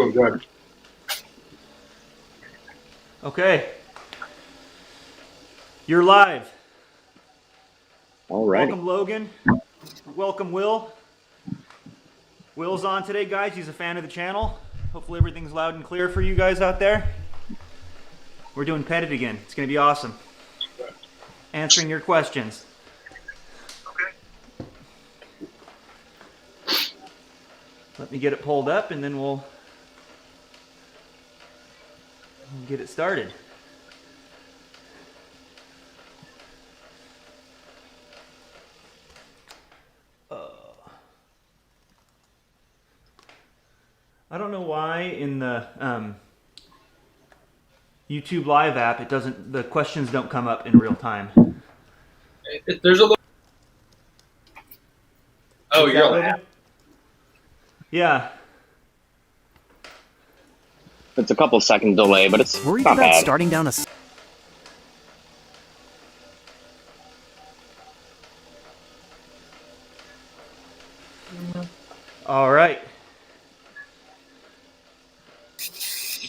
We're good. Okay. You're live. All right. Welcome, Logan. Welcome, Will. Will's on today, guys. He's a fan of the channel. Hopefully everything's loud and clear for you guys out there. We're doing Pettit again. It's going to be awesome. Answering your questions. Let me get it pulled up and then we'll get it started. I don't know why in the YouTube Live app the questions don't come up in real time. There's a little. Oh, you're on the app. Yeah. It's a couple second delay, but it's Worried not about bad. starting down a... All right.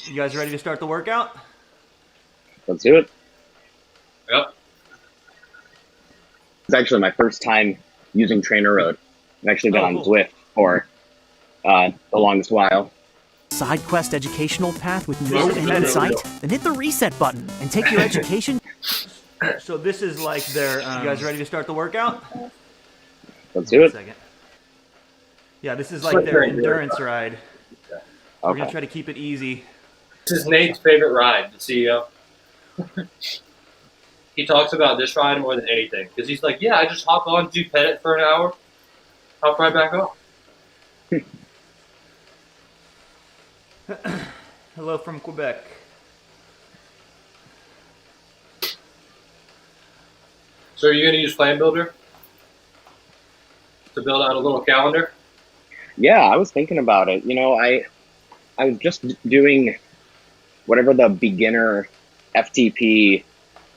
You guys ready to start the workout? Let's do it. Yep. It's actually my first time using TrainerRoad. I've actually been on cool. Zwift for the longest while. side quest educational path with no This is end in Pettit. sight, then hit the reset button and take your education. So this is like their. You guys ready to start the workout? Let's do One it. second. Yeah, this is like their endurance ride. We're gonna Okay. try to keep it easy. This is Nate's favorite ride, the CEO. He talks about this ride more than anything because he's like, yeah, I just hop on, do Pettit for an hour, hop right back off. Hello from Quebec. So are you going to use Plan Builder to build out a little calendar? Yeah, I was thinking about it. You know, I was just doing whatever the beginner FTP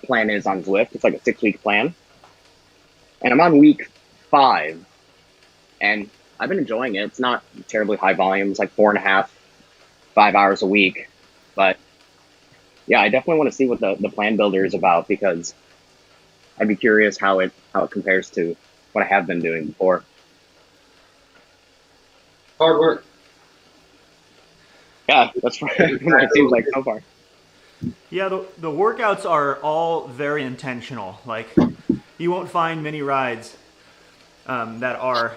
plan is on Zwift. It's like a 6-week plan. And I'm on week 5. And I've been enjoying it. It's not terribly high volume. It's like 4.5, 5 hours a week. But yeah, I definitely want to see what the plan builder is about because I'd be curious how it compares to what I have been doing before. Hard work. Yeah, that's what it seems like so far. Yeah, the workouts are all very intentional. Like, you won't find many rides that are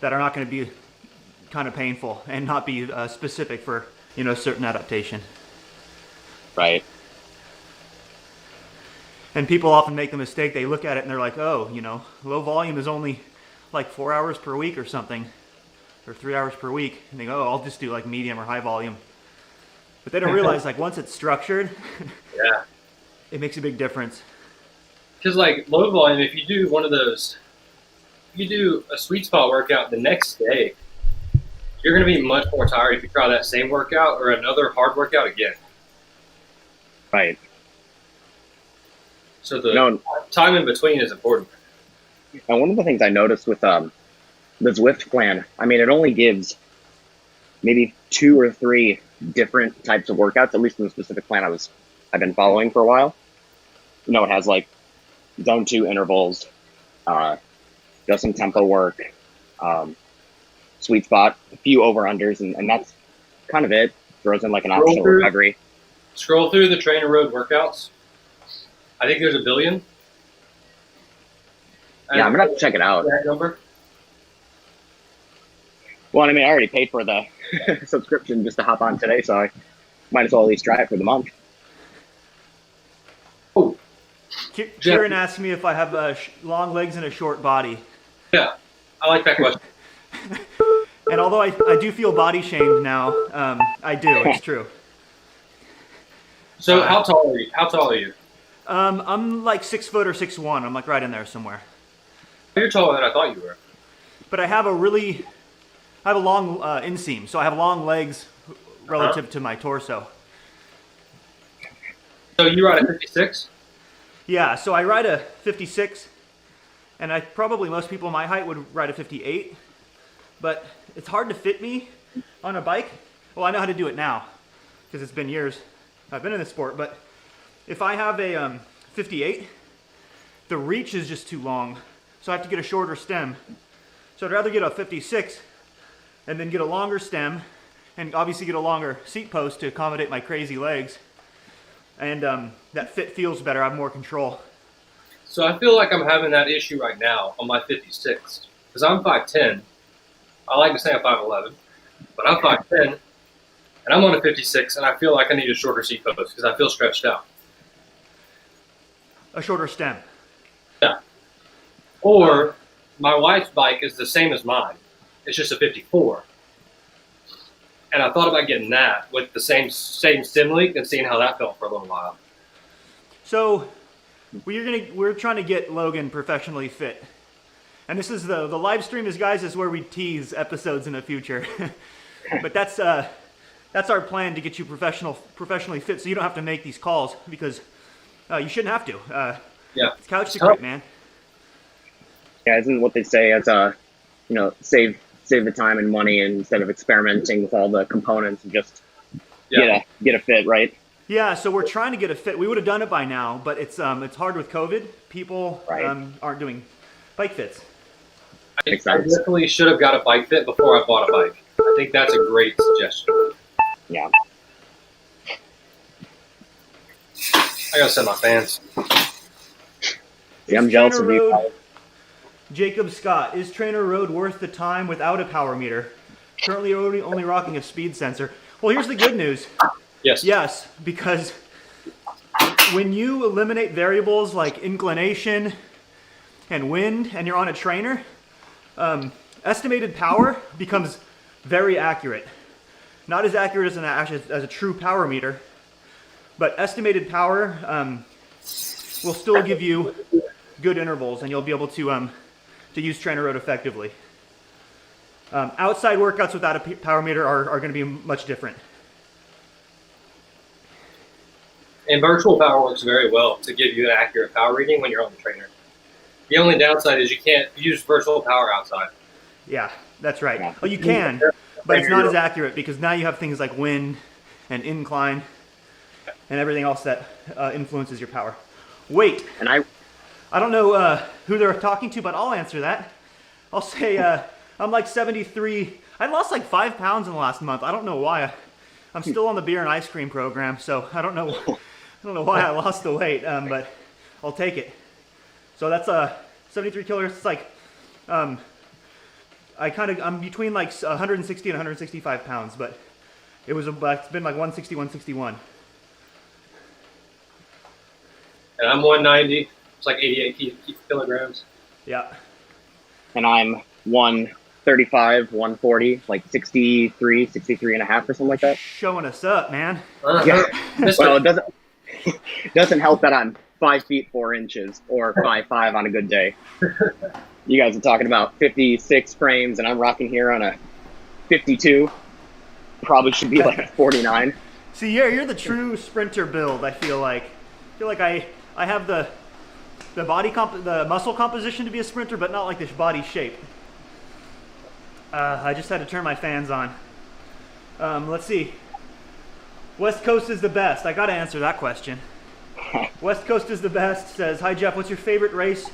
not going to be kind of painful and not be specific for certain adaptation. Right. And people often make the mistake, they look at it and they're like, oh, low volume is only like 4 hours per week or something, or 3 hours per week. And they go, oh, I'll just do like medium or high volume. But they don't realize, like, once it's structured, Yeah. it makes a big difference. Because like low volume, if you do one of those, you do a sweet spot workout the next day, you're going to be much more tired if you try that same workout or another hard workout again. Right. So the time in between is important. And one of the things I noticed with the Zwift plan, I mean, it only gives maybe 2 or 3 different types of workouts, at least in the specific plan I've been following for a while. It has like zone 2 intervals, does some tempo work, sweet spot, a few over-unders, and that's kind of it. Throws in like an optional recovery. Scroll through the TrainerRoad workouts. I think there's 1 billion. Yeah, I'm gonna have to check it out. That number. Well, I mean, I already paid for the subscription just to hop on today, so I might as well at least try it for the month. Oh, Kieran asked me if I have long legs and a short body. yeah, I like that question. And although I do feel body shamed now, I do, it's true. So how tall are you? How tall are you? I'm like 6 foot or 6'1". I'm like right in there somewhere. You're taller than I thought you were. But I have a long inseam, so I have long legs relative to my torso. So you ride a 56? Yeah, so I ride a 56, and most people my height would ride a 58, but it's hard to fit me on a bike well, I know how to do it now because it's been years I've been in this sport, but if I have a 58, the reach is just too long, so I have to get a shorter stem. So I'd rather get a 56 and then get a longer stem and obviously get a longer seat post to accommodate my crazy legs. And that fit feels better, I have more control. So I feel like I'm having that issue right now on my 56 because I'm 5'10". I like to say I'm 5'11", but I'm 5'10", and I'm on a 56, and I feel like I need a shorter seat post because I feel stretched out. A shorter stem. Yeah. Or my wife's bike is the same as mine. It's just a 54. And I thought about getting that with the same stem length and seeing how that felt for a little while. So we're trying to get Logan professionally fit. And this is the live stream is, guys, is where we tease episodes in the future. But that's our plan, to get you professionally fit so you don't have to make these calls, because you shouldn't have to. Yeah. It's couch to quit, man. Yeah, isn't what they say as save the time and money instead of experimenting with all the components and just get a fit, right? Yeah, so we're trying to get a fit. We would have done it by now, but it's hard with COVID. People aren't doing bike fits. I definitely should have got a bike fit before I bought a bike. I think that's a great suggestion. Yeah. I gotta send my fans. Yeah, I'm jealous of you guys. Jacob Scott, is TrainerRoad worth the time without a power meter? Currently only rocking a speed sensor. Well, here's the good news. Yes. Yes, because when you eliminate variables like inclination and wind and you're on a trainer, estimated power becomes very accurate. Not as accurate as a true power meter, but estimated power will still give you good intervals, and you'll be able to use TrainerRoad effectively. Outside workouts without a power meter are going to be much different. And virtual power works very well to give you an accurate power reading when you're on the trainer. The only downside is you can't use virtual power outside. Yeah, that's right. Well, you can, but it's not as accurate because now you have things like wind and incline and everything else that influences your power. Weight. And I don't know who they're talking to, but I'll answer that. I'll say I'm like 73. I lost like 5 pounds in the last month. I don't know why. I'm still on the beer and ice cream program, so I don't know why I lost the weight, but I'll take it. So that's 73 kilos. It's like I'm between like 160 and 165 pounds, but it's been like 160, 161. And I'm 190. It's like 88 kilograms. Yeah. And I'm 135, 140, like 63 and a half or something like that. Showing us up, man. Yeah. Well, it doesn't help that I'm 5 feet 4 inches or 5'5" on a good day. You guys are talking about 56 frames, and I'm rocking here on a 52. Probably should be like a 49. See, you're the true sprinter build. I feel like I have the the muscle composition to be a sprinter, but not like this body shape. I just had to turn my fans on. Let's see. West Coast is the best. I got to answer that question. West Coast is the best says, hi Jeff, what's your favorite race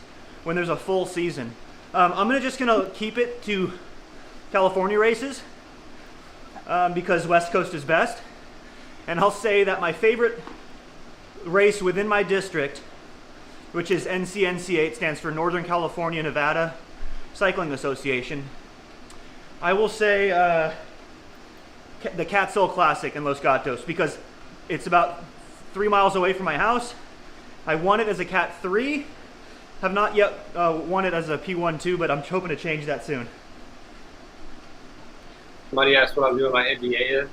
when there's a full season? I'm just going to keep it to California races because West Coast is best. And I'll say that my favorite race within my district, which is NCNCA, stands for Northern California Nevada Cycling Association. I will say the Catskill Classic in Los Gatos because it's about 3 miles away from my house. I won it as a Cat 3. Have not yet won it as a P1-2, but I'm hoping to change that soon. Somebody asked what I'm doing my MBA in,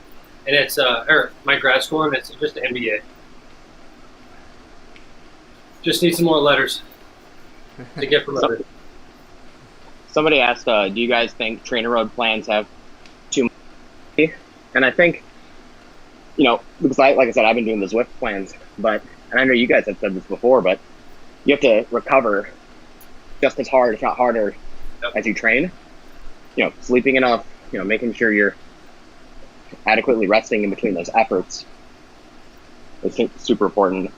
and it's or my grad school, and it's just an MBA. Just need some more letters to get promoted. Somebody asked, do you guys think TrainerRoad plans have too much? And I think, because like I said, I've been doing the Zwift plans, and I know you guys have said this before, but you have to recover just as hard, if not harder, as you train. Sleeping enough, making sure you're adequately resting in between those efforts is super important.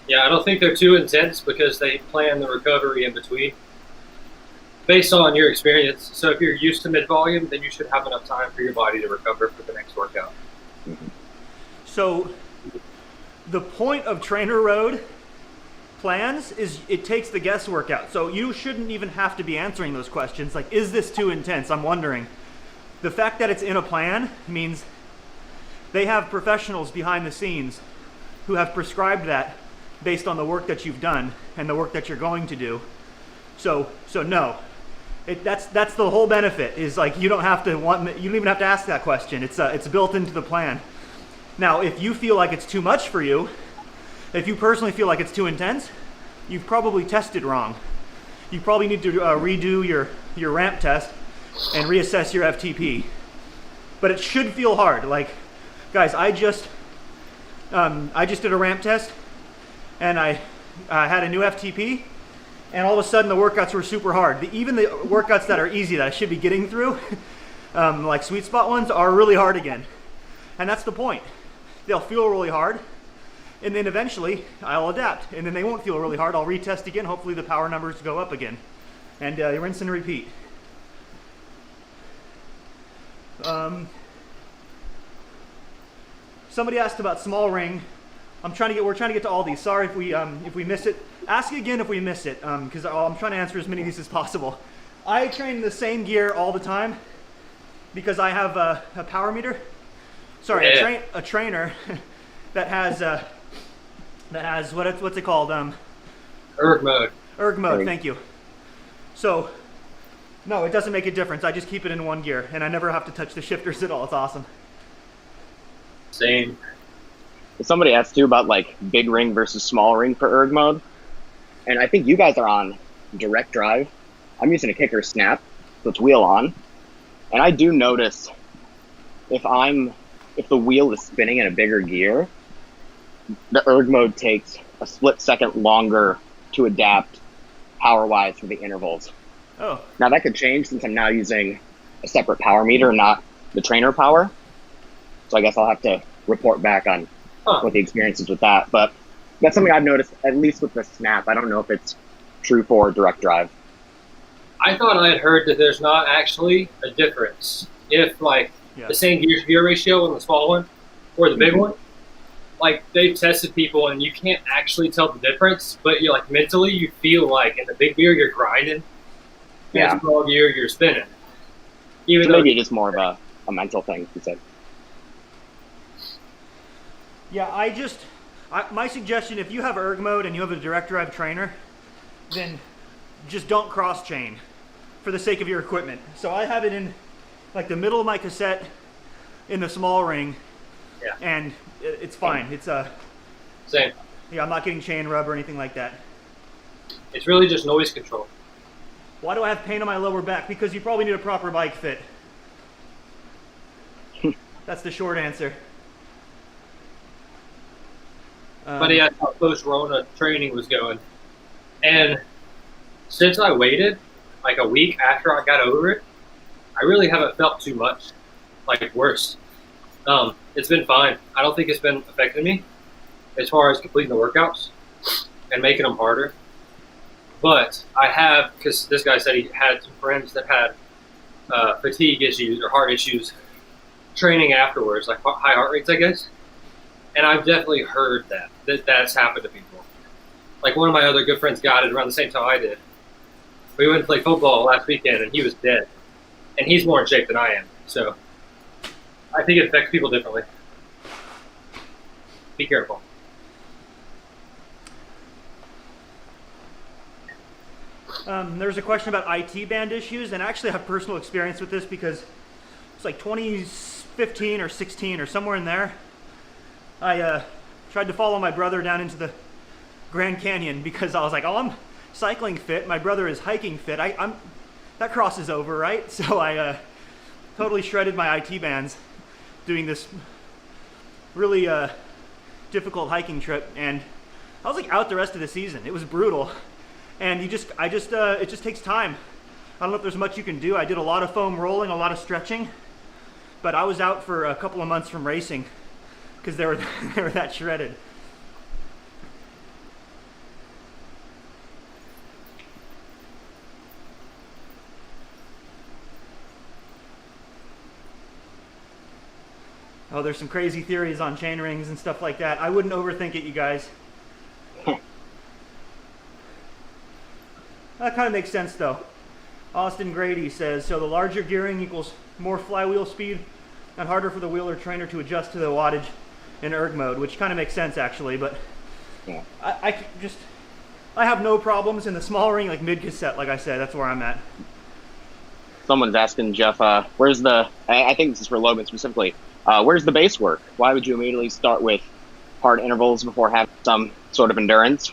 Yeah, I don't think they're too intense because they plan the recovery in between based on your experience. So if you're used to mid-volume, then you should have enough time for your body to recover for the next workout. Mm-hmm. So the point of TrainerRoad plans is it takes the guesswork out. So you shouldn't even have to be answering those questions. Like, is this too intense? I'm wondering. The fact that it's in a plan means they have professionals behind the scenes who have prescribed that based on the work that you've done and the work that you're going to do. So no, that's the whole benefit. Is like you don't even have to ask that question. It's built into the plan. Now, if you feel like it's too much for you, if you personally feel like it's too intense, you've probably tested wrong. You probably need to redo your ramp test and reassess your FTP. But it should feel hard. Like, guys, I just did a ramp test, and I had a new FTP, and all of a sudden the workouts were super hard. Even the workouts that are easy that I should be getting through, like sweet spot ones, are really hard again. And that's the point. They'll feel really hard, and then eventually I'll adapt, and then they won't feel really hard. I'll retest again. Hopefully the power numbers go up again, and rinse and repeat. Somebody asked about small ring. We're trying to get to all these. Sorry if we miss it. Ask again if we miss it, because I'm trying to answer as many of these as possible. I train the same gear all the time because I have a power meter. Sorry, a trainer that has what's it called? Erg mode. Erg mode. Thank you. So, no, it doesn't make a difference. I just keep it in one gear, and I never have to touch the shifters at all. It's awesome. Same. Somebody asked too about like big ring versus small ring for erg mode, and I think you guys are on direct drive. I'm using a kicker snap, so it's wheel on, and I do notice if the wheel is spinning in a bigger gear, the erg mode takes a split second longer to adapt power-wise for the intervals. Oh. Now that could change since I'm now using a separate power meter, not the trainer power. So I guess I'll have to report back on what the experience is with that. But that's something I've noticed, at least with the snap. I don't know if it's true for direct drive. I thought I had heard that there's not actually a difference. If the same gear to gear ratio on the small one or the big one, like they've tested people and you can't actually tell the difference, but you're like mentally you feel like in the big gear you're grinding, in the small gear you're spinning. Even so though maybe just more of a mental thing, you said. Yeah, my suggestion, if you have erg mode and you have a direct drive trainer, then just don't cross chain for the sake of your equipment. So I have it in like the middle of my cassette in the small ring, and it's fine. It's same. Yeah, I'm not getting chain rub or anything like that. It's really just noise control. Why do I have pain on my lower back? Because you probably need a proper bike fit. That's the short answer. But yeah, how post-Rona training was going. And since I waited like a week after I got over it, I really haven't felt too much like worse. It's been fine. I don't think it's been affecting me as far as completing the workouts and making them harder. But I have, because this guy said he had some friends that had fatigue issues or heart issues training afterwards, like high heart rates, I guess. And I've definitely heard that's happened to people. Like one of my other good friends got it around the same time I did. We went to play football last weekend and he was dead. And he's more in shape than I am. So I think it affects people differently. Be careful. There's a question about IT band issues, and I actually have personal experience with this because it's like 2015 or 16 or somewhere in there. I tried to follow my brother down into the Grand Canyon because I was like, oh, I'm cycling fit. My brother is hiking fit. That crosses over, right? So I totally shredded my IT bands doing this really difficult hiking trip, and I was like out the rest of the season. It was brutal, and it just takes time. I don't know if there's much you can do. I did a lot of foam rolling, a lot of stretching, but I was out for a couple of months from racing because they were they were that shredded. Oh, there's some crazy theories on chain rings and stuff like that. I wouldn't overthink it, you guys. That kind of makes sense, though. Austin Grady says, so the larger gearing equals more flywheel speed and harder for the wheel or trainer to adjust to the wattage in erg mode, which kind of makes sense, actually. But Yeah. I have no problems in the small ring, like mid-cassette, like I said. That's where I'm at. Someone's asking Jeff, where's the, I think this is for Logan specifically, where's the base work? Why would you immediately start with hard intervals before having some sort of endurance?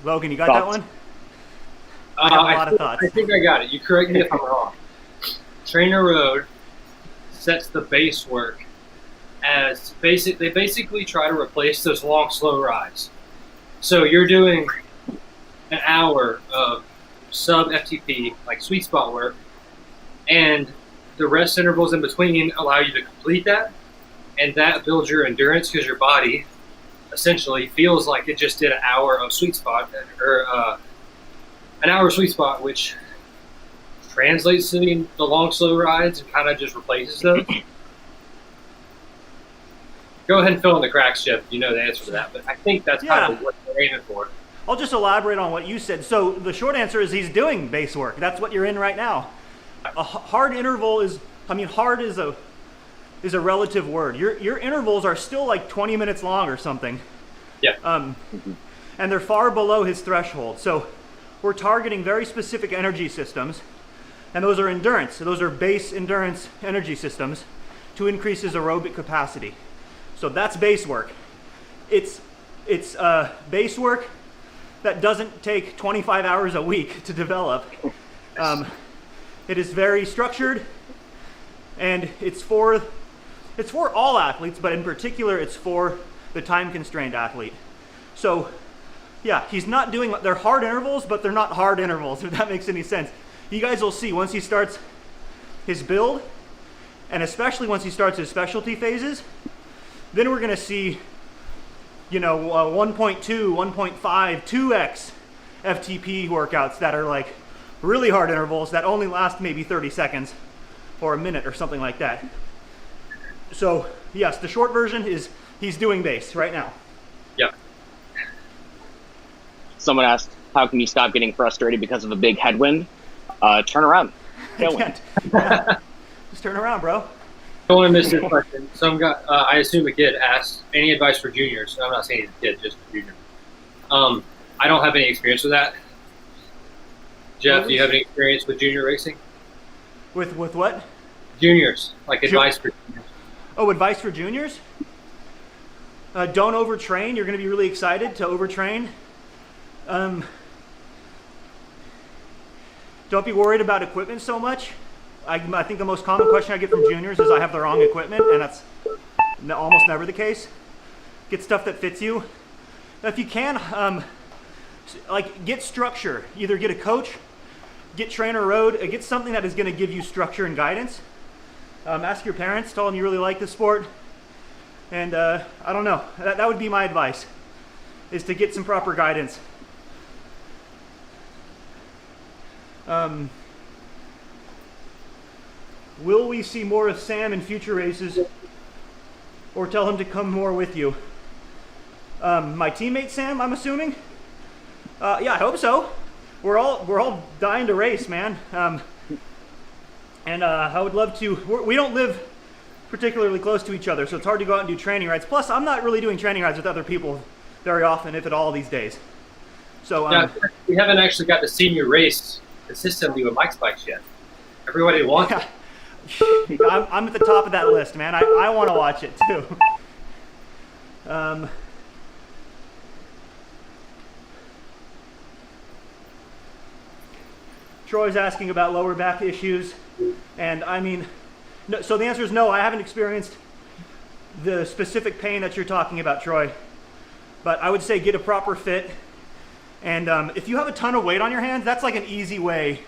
Logan, you got Thoughts? that one? I have a lot of thoughts. I think I got it. You correct me if I'm wrong. TrainerRoad sets the base work as basic. They basically try to replace those long, slow rides. So you're doing an hour of sub FTP, like sweet spot work, and the rest intervals in between allow you to complete that, and that builds your endurance because your body essentially feels like it just did an hour of sweet spot, or an hour sweet spot, which translates to the long, slow rides and kind of just replaces those. Go ahead and fill in the cracks, Jeff. You know the answer to that, but I think that's kind of what they're aiming for. I'll just elaborate on what you said. So the short answer is he's doing base work. That's what you're in right now. A hard interval is, I mean, hard is a relative word. Your intervals are still like 20 minutes long or something. Yeah. And they're far below his threshold. So we're targeting very specific energy systems, and those are endurance. So those are base endurance energy systems to increase his aerobic capacity. So that's base work. It's base work that doesn't take 25 hours a week to develop. It is very structured, and it's for all athletes, but in particular, it's for the time-constrained athlete. So, yeah, he's not doing, they're hard intervals, but they're not hard intervals, if that makes any sense. You guys will see once he starts his build, and especially once he starts his specialty phases, then we're gonna see, 1.2, 1.5, 2x FTP workouts that are like really hard intervals that only last maybe 30 seconds or a minute or something like that. So yes, the short version is he's doing base right now. Yeah. Someone asked, how can you stop getting frustrated because of a big headwind? Turn around. Tailwind. Yeah. Just turn around, bro. I want to miss this question. Some guy, I assume a kid, asked, any advice for juniors? I'm not saying he's a kid, just for junior. I don't have any experience with that. Jeff, do you have any experience with junior racing? With what? Juniors, like advice for juniors. Oh, advice for juniors? Don't overtrain. You're going to be really excited to overtrain. Don't be worried about equipment so much. I think the most common question I get from juniors is I have the wrong equipment, and that's almost never the case. Get stuff that fits you. If you can, get structure. Either get a coach, get TrainerRoad, get something that is going to give you structure and guidance. Ask your parents, tell them you really like the sport. And I don't know, that would be my advice, is to get some proper guidance. Will we see more of Sam in future races, or tell him to come more with you? My teammate Sam, I'm assuming. Yeah, I hope so. We're all dying to race, man. And I would love to. We don't live particularly close to each other, so it's hard to go out and do training rides. Plus, I'm not really doing training rides with other people very often, if at all, these days. So yeah, we haven't actually got to see you race consistently with Mike's bikes yet. Everybody wants it. I'm at the top of that list, man. I want to watch it too. Troy's asking about lower back issues, and I mean, no, so the answer is no. I haven't experienced the specific pain that you're talking about, Troy. But I would say get a proper fit, and if you have a ton of weight on your hands, that's like an easy way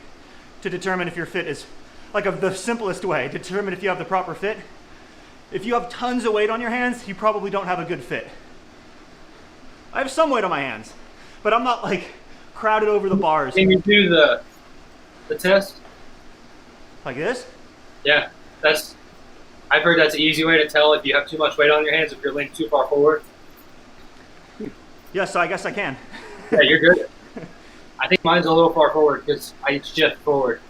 to determine if your fit is like the simplest way to determine if you have the proper fit. If you have tons of weight on your hands, you probably don't have a good fit. I have some weight on my hands, but I'm not like crowded over the bars. Can you do the test? Like this? Yeah, I've heard that's an easy way to tell if you have too much weight on your hands, if you're leaning too far forward. Yeah, so I guess I can. Yeah, you're good. I think mine's a little far forward because I shift forward.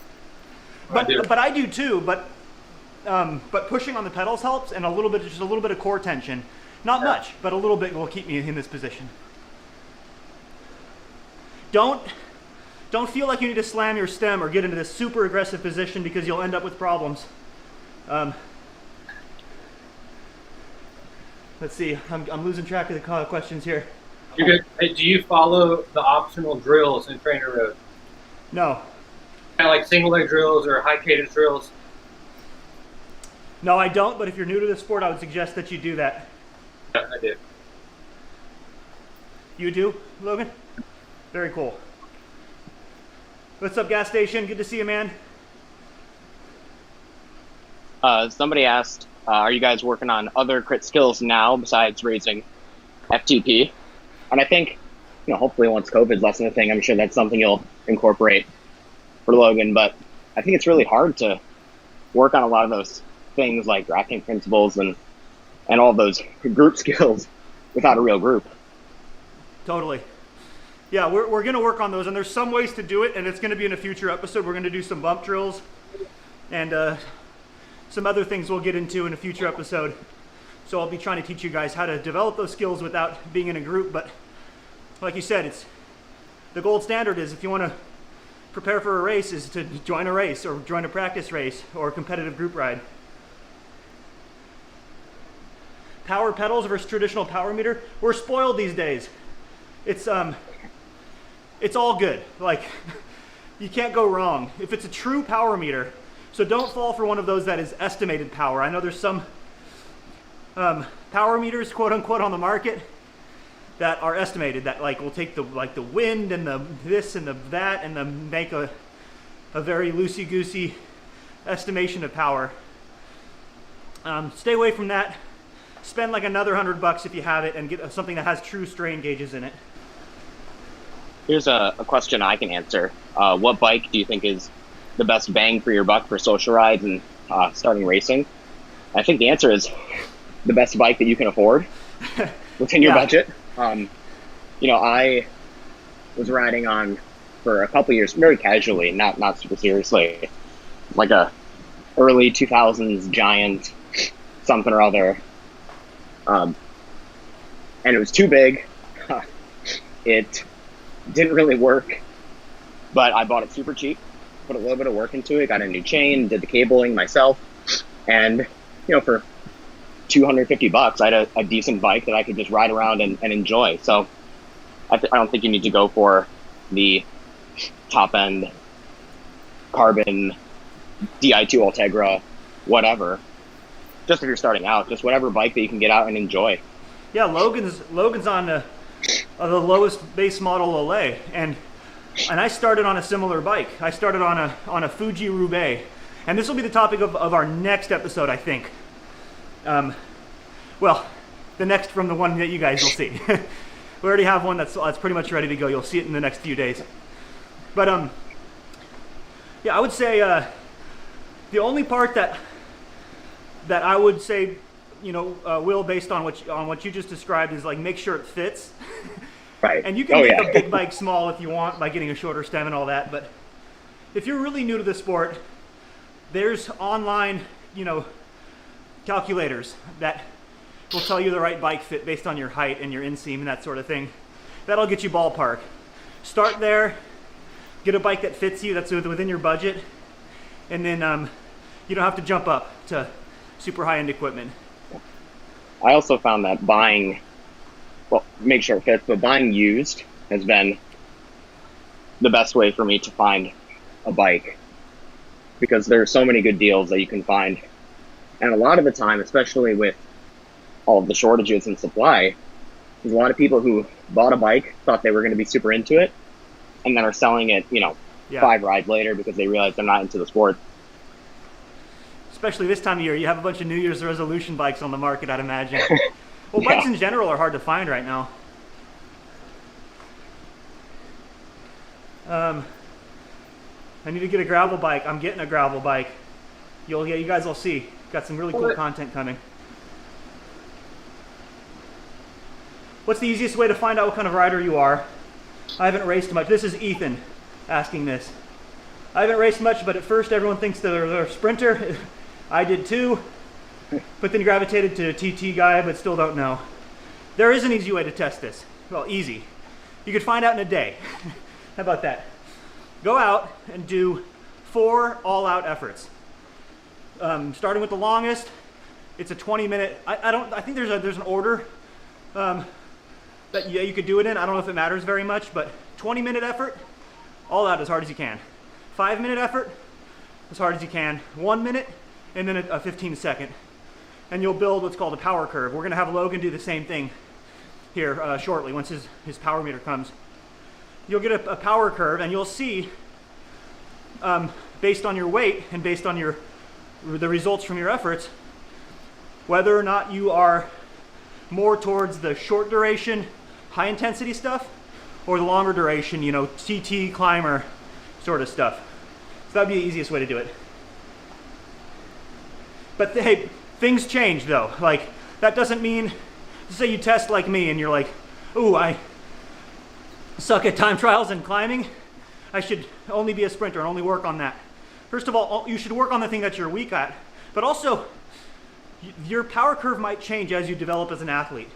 But I do too. But pushing on the pedals helps, and just a little bit of core tension. Not much, but a little bit will keep me in this position. Don't feel like you need to slam your stem or get into this super aggressive position because you'll end up with problems. Let's see, I'm losing track of the questions here. You're good. Hey, do you follow the optional drills in TrainerRoad? No. Kind of like single leg drills or high cadence drills? No, I don't, but if you're new to the sport, I would suggest that you do that. Yeah, I do. You do, Logan? Very cool. What's up, gas station? Good to see you, man. Somebody asked, are you guys working on other crit skills now besides raising FTP? And I think, hopefully once COVID's less of a thing, I'm sure that's something you'll incorporate for Logan. But I think it's really hard to work on a lot of those things like drafting principles and all those group skills without a real group. Totally. Yeah, we're going to work on those, and there's some ways to do it, and it's going to be in a future episode. We're going to do some bump drills and some other things we'll get into in a future episode. So I'll be trying to teach you guys how to develop those skills without being in a group. But like you said, it's the gold standard is if you want to prepare for a race is to join a race or join a practice race or a competitive group ride. Power pedals versus traditional power meter. We're spoiled these days. It's all good. Like, you can't go wrong. If it's a true power meter, so don't fall for one of those that is estimated power. I know there's some power meters, quote unquote, on the market that are estimated that like will take the wind and the this and the that and then make a very loosey-goosey estimation of power. Stay away from that. Spend like another $100 if you have it and get something that has true strain gauges in it. Here's a question I can answer. What bike do you think is the best bang for your buck for social rides and starting racing? I think the answer is the best bike that you can afford within your budget. I was riding on for a couple years, very casually, not super seriously, like a early 2000s Giant something or other. And it was too big. It didn't really work, but I bought it super cheap, put a little bit of work into it, got a new chain, did the cabling myself, and for $250 I had a decent bike that I could just ride around and enjoy. So I don't think you need to go for the top end carbon Di2 Ultegra, whatever. Just if you're starting out, just whatever bike that you can get out and enjoy. Yeah, Logan's on the lowest base model Olay, and I started on a similar bike. I started on a Fuji Roubaix, and this will be the topic of our next episode, I think. Well, the next from the one that you guys will see. We already have one that's pretty much ready to go. You'll see it in the next few days. But yeah, I would say the only part that I would say, Will, based on what you just described, is like make sure it fits. Right. And you can make a big bike small if you want by getting a shorter stem and all that. But if you're really new to the sport, there's online, calculators that will tell you the right bike fit based on your height and your inseam and that sort of thing. That'll get you ballpark. Start there, get a bike that fits you, that's within your budget, and then you don't have to jump up to super high-end equipment. I also found that make sure it fits, but buying used has been the best way for me to find a bike, because there are so many good deals that you can find. And a lot of the time, especially with all of the shortages in supply, there's a lot of people who bought a bike, thought they were going to be super into it, and then are selling it, 5 rides later because they realize they're not into the sport. especially this time of year. You have a bunch of New Year's resolution bikes on the market, I'd imagine. Well, bikes in general are hard to find right now. I need to get a gravel bike. I'm getting a gravel bike. You guys will see. Got some really cool content coming. What's the easiest way to find out what kind of rider you are? I haven't raced much. This is Ethan asking this. I haven't raced much, but at first everyone thinks they're a sprinter. I did too, but then gravitated to a TT guy, but still don't know. There is an easy way to test this. Well, easy. You could find out in a day. How about that? Go out and do 4 all-out efforts. Starting with the longest, it's a 20-minute. I think there's an order that you could do it in. I don't know if it matters very much, but 20-minute effort, all out as hard as you can. 5-minute effort, as hard as you can. 1 minute, and then a 15-second. And you'll build what's called a power curve. We're gonna have Logan do the same thing here shortly, once his power meter comes. You'll get a power curve, and you'll see, based on your weight and based on the results from your efforts, whether or not you are more towards the short duration, high intensity stuff, or the longer duration, TT climber sort of stuff. So that'd be the easiest way to do it. But hey, things change though. Like, that doesn't mean, say you test like me and you're like, ooh, I suck at time trials and climbing. I should only be a sprinter and only work on that. First of all, you should work on the thing that you're weak at, but also your power curve might change as you develop as an athlete.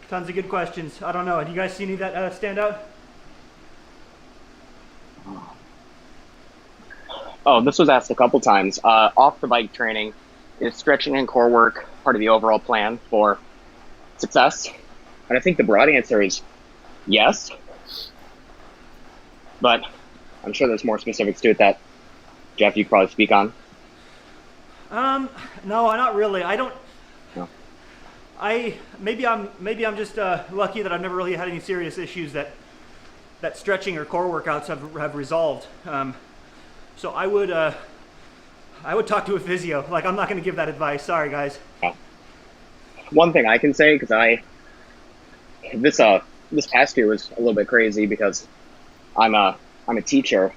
Tons of good questions. I don't know. Do you guys see any that stand out? Oh, this was asked a couple times. Off the bike training, is stretching and core work part of the overall plan for success? And I think the broad answer is yes. But I'm sure there's more specifics to it that, Jeff, you could probably speak on. No, not really. I don't. No. Maybe I'm just lucky that I've never really had any serious issues that stretching or core workouts have resolved. So I would talk to a physio. Like, I'm not going to give that advice. Sorry, guys. One thing I can say, because this past year was a little bit crazy because I'm a teacher,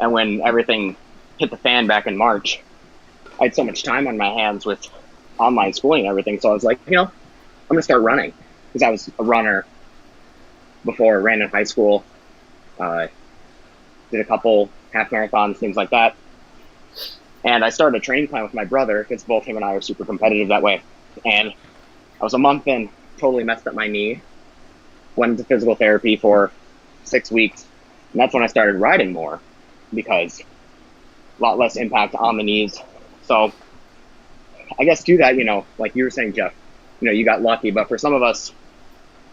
and when everything hit the fan back in March, I had so much time on my hands with online schooling and everything. So I was like, I'm gonna start running, because I was a runner before. Ran in high school, did a couple half marathons, things like that. And I started a training plan with my brother, because both him and I are super competitive that way. And I was a month in, totally messed up my knee, went into physical therapy for 6 weeks. And that's when I started riding more, because a lot less impact on the knees. So I guess do that, like you were saying, Jeff, you got lucky. But for some of us,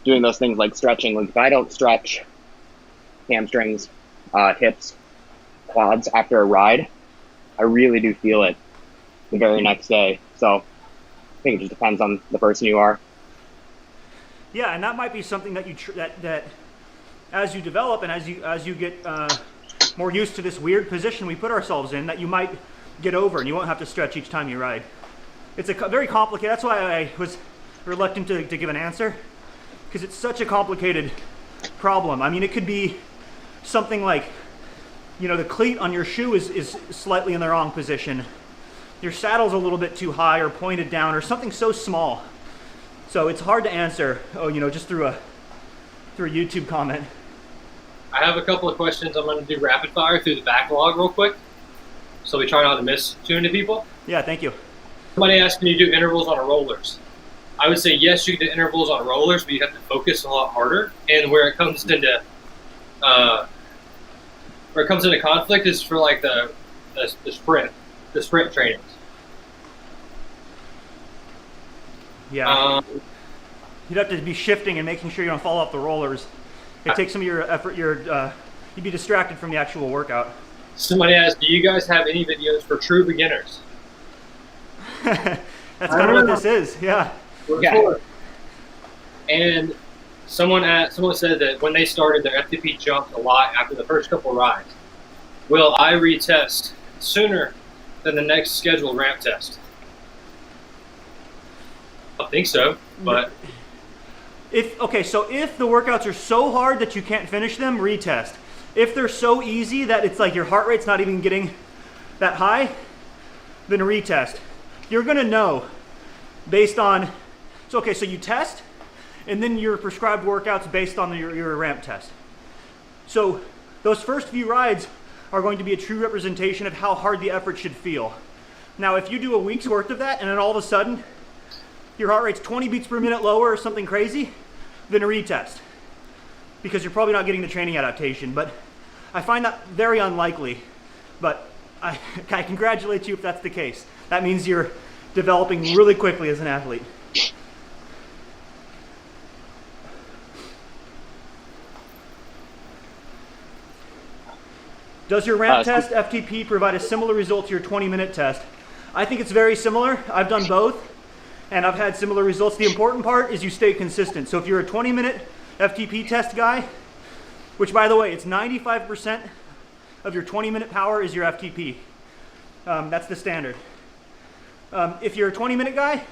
doing those things like stretching, like if I don't stretch hamstrings, hips, quads after a ride, I really do feel it the very next day. So I think it just depends on the person you are. Yeah, and that might be something that that as you develop and as you get more used to this weird position we put ourselves in, that you might get over, and you won't have to stretch each time you ride. It's very complicated. That's why I was reluctant to give an answer, because it's such a complicated problem. I mean, it could be something like, the cleat on your shoe is slightly in the wrong position. Your saddle's a little bit too high or pointed down, or something so small. So it's hard to answer, just through a YouTube comment. I have a couple of questions. I'm going to do rapid fire through the backlog real quick, so we try not to miss too many people. Yeah, thank you. Somebody asked, can you do intervals on rollers? I would say yes, you can do intervals on rollers, but you have to focus a lot harder. And where it comes into conflict is for like the sprint trainings. Yeah. You'd have to be shifting and making sure you don't fall off the rollers. It takes some of your effort. You'd be distracted from the actual workout. Somebody asked, do you guys have any videos for true beginners? That's kind of what this is, yeah. Yeah. and someone said that when they started, their FTP jumped a lot after the first couple rides. Will I retest sooner than the next scheduled ramp test? I think so, but if the workouts are so hard that you can't finish them, retest. If they're so easy that it's like your heart rate's not even getting that high, then retest. You're gonna know based on, so you test, and then your prescribed workouts based on your ramp test. So those first few rides are going to be a true representation of how hard the effort should feel. Now, if you do a week's worth of that, and then all of a sudden, your heart rate's 20 beats per minute lower or something crazy, then a retest. Because you're probably not getting the training adaptation. But I find that very unlikely. But I congratulate you if that's the case. That means you're developing really quickly as an athlete. Does your ramp test FTP provide a similar result to your 20-minute test? I think it's very similar. I've done both, and I've had similar results. The important part is you stay consistent. So if you're a 20-minute FTP test guy, which by the way, it's 95% of your 20-minute power is your FTP. That's the standard. If you're a 20-minute guy,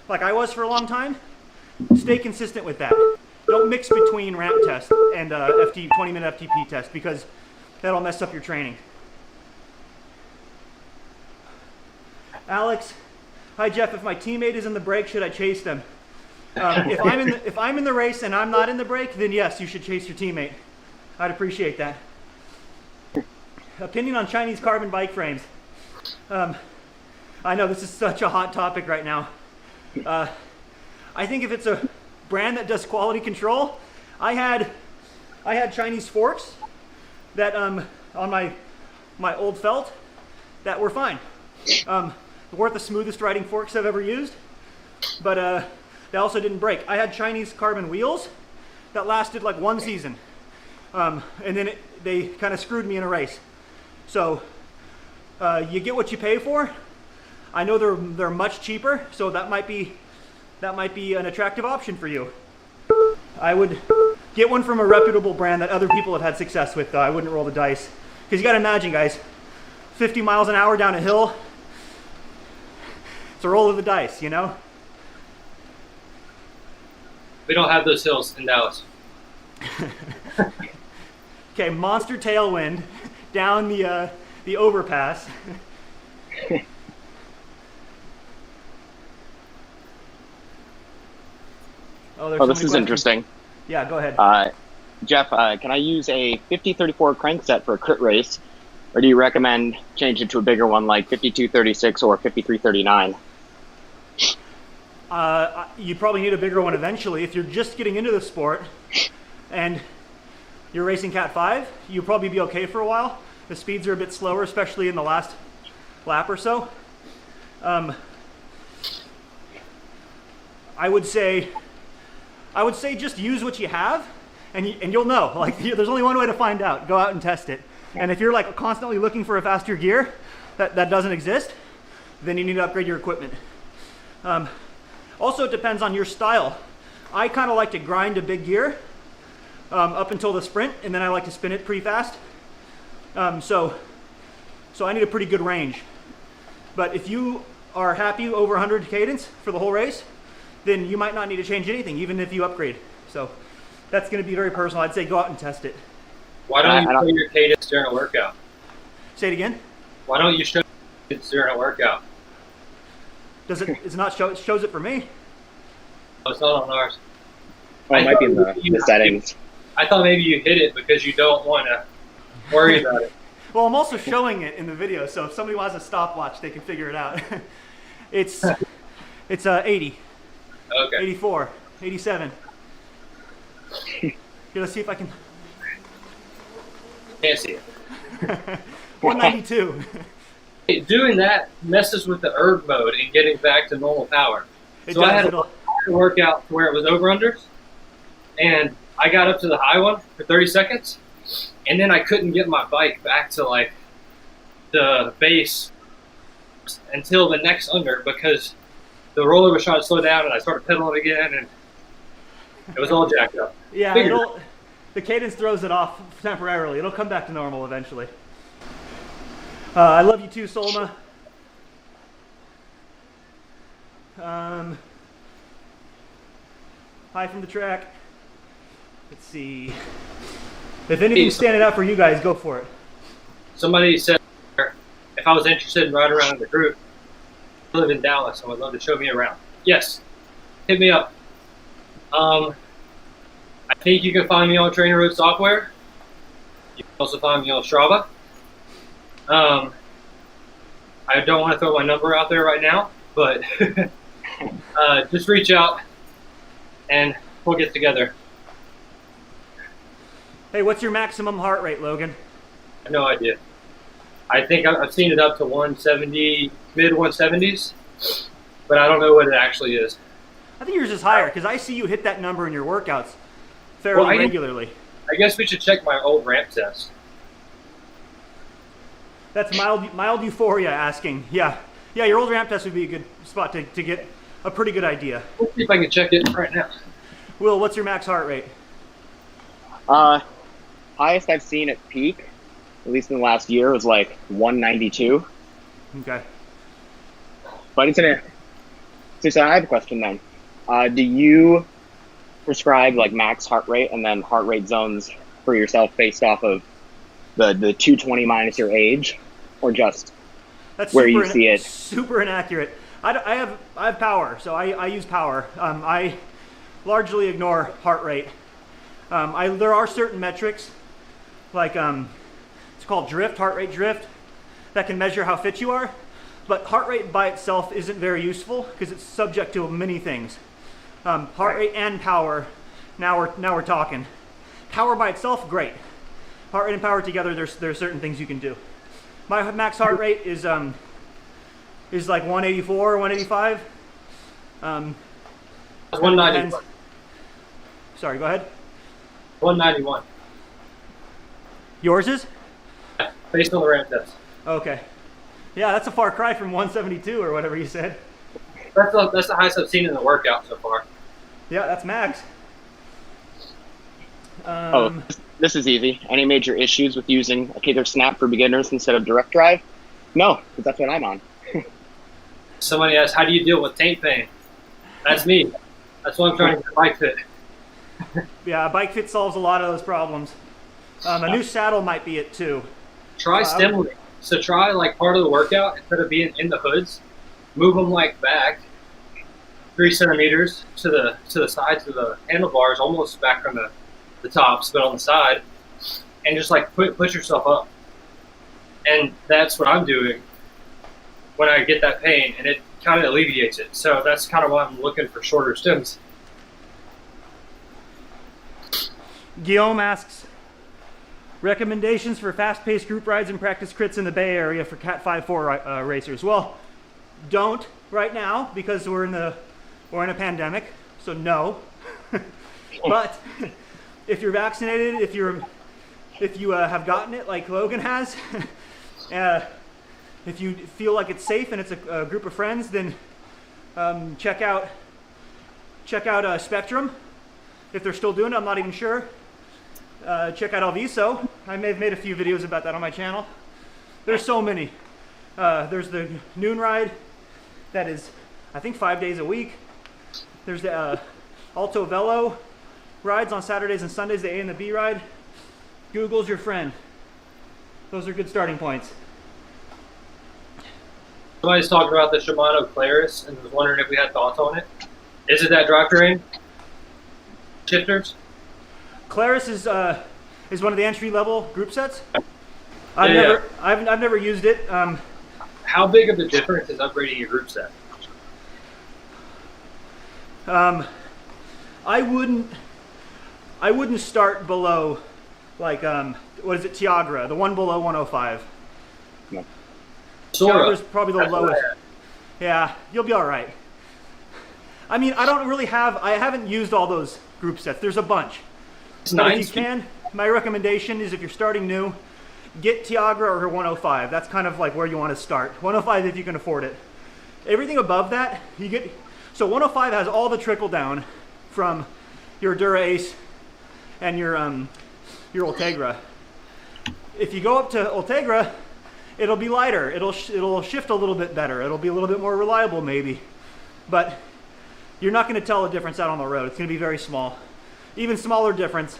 like I was for a long time, stay consistent with that. Don't mix between ramp test and 20-minute FTP test, because that'll mess up your training. Alex, hi Jeff. If my teammate is in the break, should I chase them? If I'm in the race and I'm not in the break, then yes, you should chase your teammate. I'd appreciate that. Opinion on Chinese carbon bike frames. I know this is such a hot topic right now. I think if it's a brand that does quality control, I had Chinese forks that on my old felt that were fine. They weren't the smoothest riding forks I've ever used, but they also didn't break. I had Chinese carbon wheels that lasted like one season, and then they kind of screwed me in a race. So you get what you pay for. I know they're much cheaper, so that might be an attractive option for you. I would get one from a reputable brand that other people have had success with, though. I wouldn't roll the dice. Because you got to imagine, guys, 50 miles an hour down a hill, it's a roll of the dice, you know? we don't have those hills in Dallas. Okay, monster tailwind down the overpass. Oh, this is interesting. Yeah, go ahead. Jeff, can I use a 50-34 crankset for a crit race, or do you recommend changing to a bigger one like 52-36 or 53-39? You probably need a bigger one eventually. If you're just getting into the sport and you're racing Cat 5, you'll probably be okay for a while. The speeds are a bit slower, especially in the last lap or so. I would say just use what you have, and you'll know. Like, there's only one way to find out. Go out and test it. And if you're like constantly looking for a faster gear that doesn't exist, then you need to upgrade your equipment. Also, it depends on your style. I kind of like to grind a big gear up until the sprint, and then I like to spin it pretty fast. So I need a pretty good range. But if you are happy over 100 cadence for the whole race, then you might not need to change anything, even if you upgrade. So that's going to be very personal. I'd say go out and test it. Why don't you show your cadence during a workout? Say it again. Why don't you show your cadence during a workout? Does it? It's not show. It shows it for me. Oh, it's not on ours. Oh, it might be in the settings. I thought maybe you hit it because you don't want to worry about it. Well, I'm also showing it in the video, so if somebody wants a stopwatch, they can figure it out. It's 80. Okay. 84, 87. Here, let's see if I can. Can't see it. 192. Doing that messes with the erg mode and getting back to normal power. So I had to work out where it was over-unders, and I got up to the high one for 30 seconds, and then I couldn't get my bike back to like the base until the next under because the roller was trying to slow down, and I started pedaling again, and It was all jacked up. Yeah, Figured. the cadence throws it off temporarily. It'll come back to normal eventually. I love you too, Solma. Hi from the track. Let's see. If anything's standing out for you guys, go for it. Somebody said if I was interested in riding around in the group, I live in Dallas and would love to show me around. Yes, hit me up. I think you can find me on TrainerRoad software. You can also find me on Strava. I don't want to throw my number out there right now, but just reach out and we'll get together. Hey, what's your maximum heart rate, Logan? I have no idea. I think I've seen it up to 170, mid 170s, but I don't know what it actually is. I think yours is higher because I see you hit that number in your workouts fairly regularly. I guess we should check my old ramp test. That's mild euphoria asking. Yeah, your old ramp test would be a good spot to get a pretty good idea. Let's see if I can check it right now. Will, what's your max heart rate? Highest I've seen at peak, at least in the last year, was like 192. Okay. But it's so I have a question then. Do you prescribe like max heart rate and then heart rate zones for yourself based off of the 220 minus your age, or just That's where you see it? Super inaccurate. I have power, so I use power. I largely ignore heart rate. There are certain metrics, like it's called drift, heart rate drift, that can measure how fit you are. But heart rate by itself isn't very useful because it's subject to many things. Heart rate and power. Now we're talking. Power by itself, great. Heart rate and power together, there's certain things you can do. My max heart rate is like 184, 185. 191. Sorry, go ahead. 191. Yours is? Based on the ramp test. Okay. Yeah, that's a far cry from 172 or whatever you said. That's the highest I've seen in the workout so far. Yeah, that's max. This is easy. Any major issues with using a Cater Snap for beginners instead of direct drive? No, because that's what I'm on. Somebody asked, how do you deal with taint pain? That's me. That's why I'm trying to get a bike fit. Yeah, bike fit solves a lot of those problems. A new saddle might be it too. Try stem loading. So try like part of the workout, instead of being in the hoods, move them like back 3 centimeters to the sides of the handlebars, almost back on the tops, but on the side, and just like push yourself up. And that's what I'm doing when I get that pain, and it kind of alleviates it. So that's kind of why I'm looking for shorter stems. Guillaume asks, recommendations for fast-paced group rides and practice crits in the Bay Area for Cat 5-4 racers. Well, don't right now because we're in a pandemic, so no. But if you're vaccinated, if you have gotten it like Logan has, if you feel like it's safe and it's a group of friends, then check out Spectrum. If they're still doing it, I'm not even sure. Check out Alviso. I may have made a few videos about that on my channel. There's so many. There's the noon ride that is, I think, 5 days a week. There's the Alto Velo rides on Saturdays and Sundays, the A and the B ride. Google's your friend. Those are good starting points. Somebody's talking about the Shimano Claris and was wondering if we had thoughts on it. Is it that drivetrain? Shifters? Claris is one of the entry level group sets. Yeah. I've never used it. How big of a difference is upgrading your group set? I wouldn't start below like what is it, Tiagra, the one below 105. No. Tiagra's probably the That's what I lowest. had. Yeah, you'll be all right. I mean, I haven't used all those group sets. There's a bunch. It's But if 9 you can, my recommendation is if you're starting new, get Tiagra or 105. That's kind of like where you want to start. 105 if you can afford it. Everything above that, you get. So 105 has all the trickle down from your Dura Ace and your Ultegra. If you go up to Ultegra, it'll be lighter. It'll shift a little bit better. It'll be a little bit more reliable maybe, but you're not going to tell a difference out on the road. It's going to be very small. Even smaller difference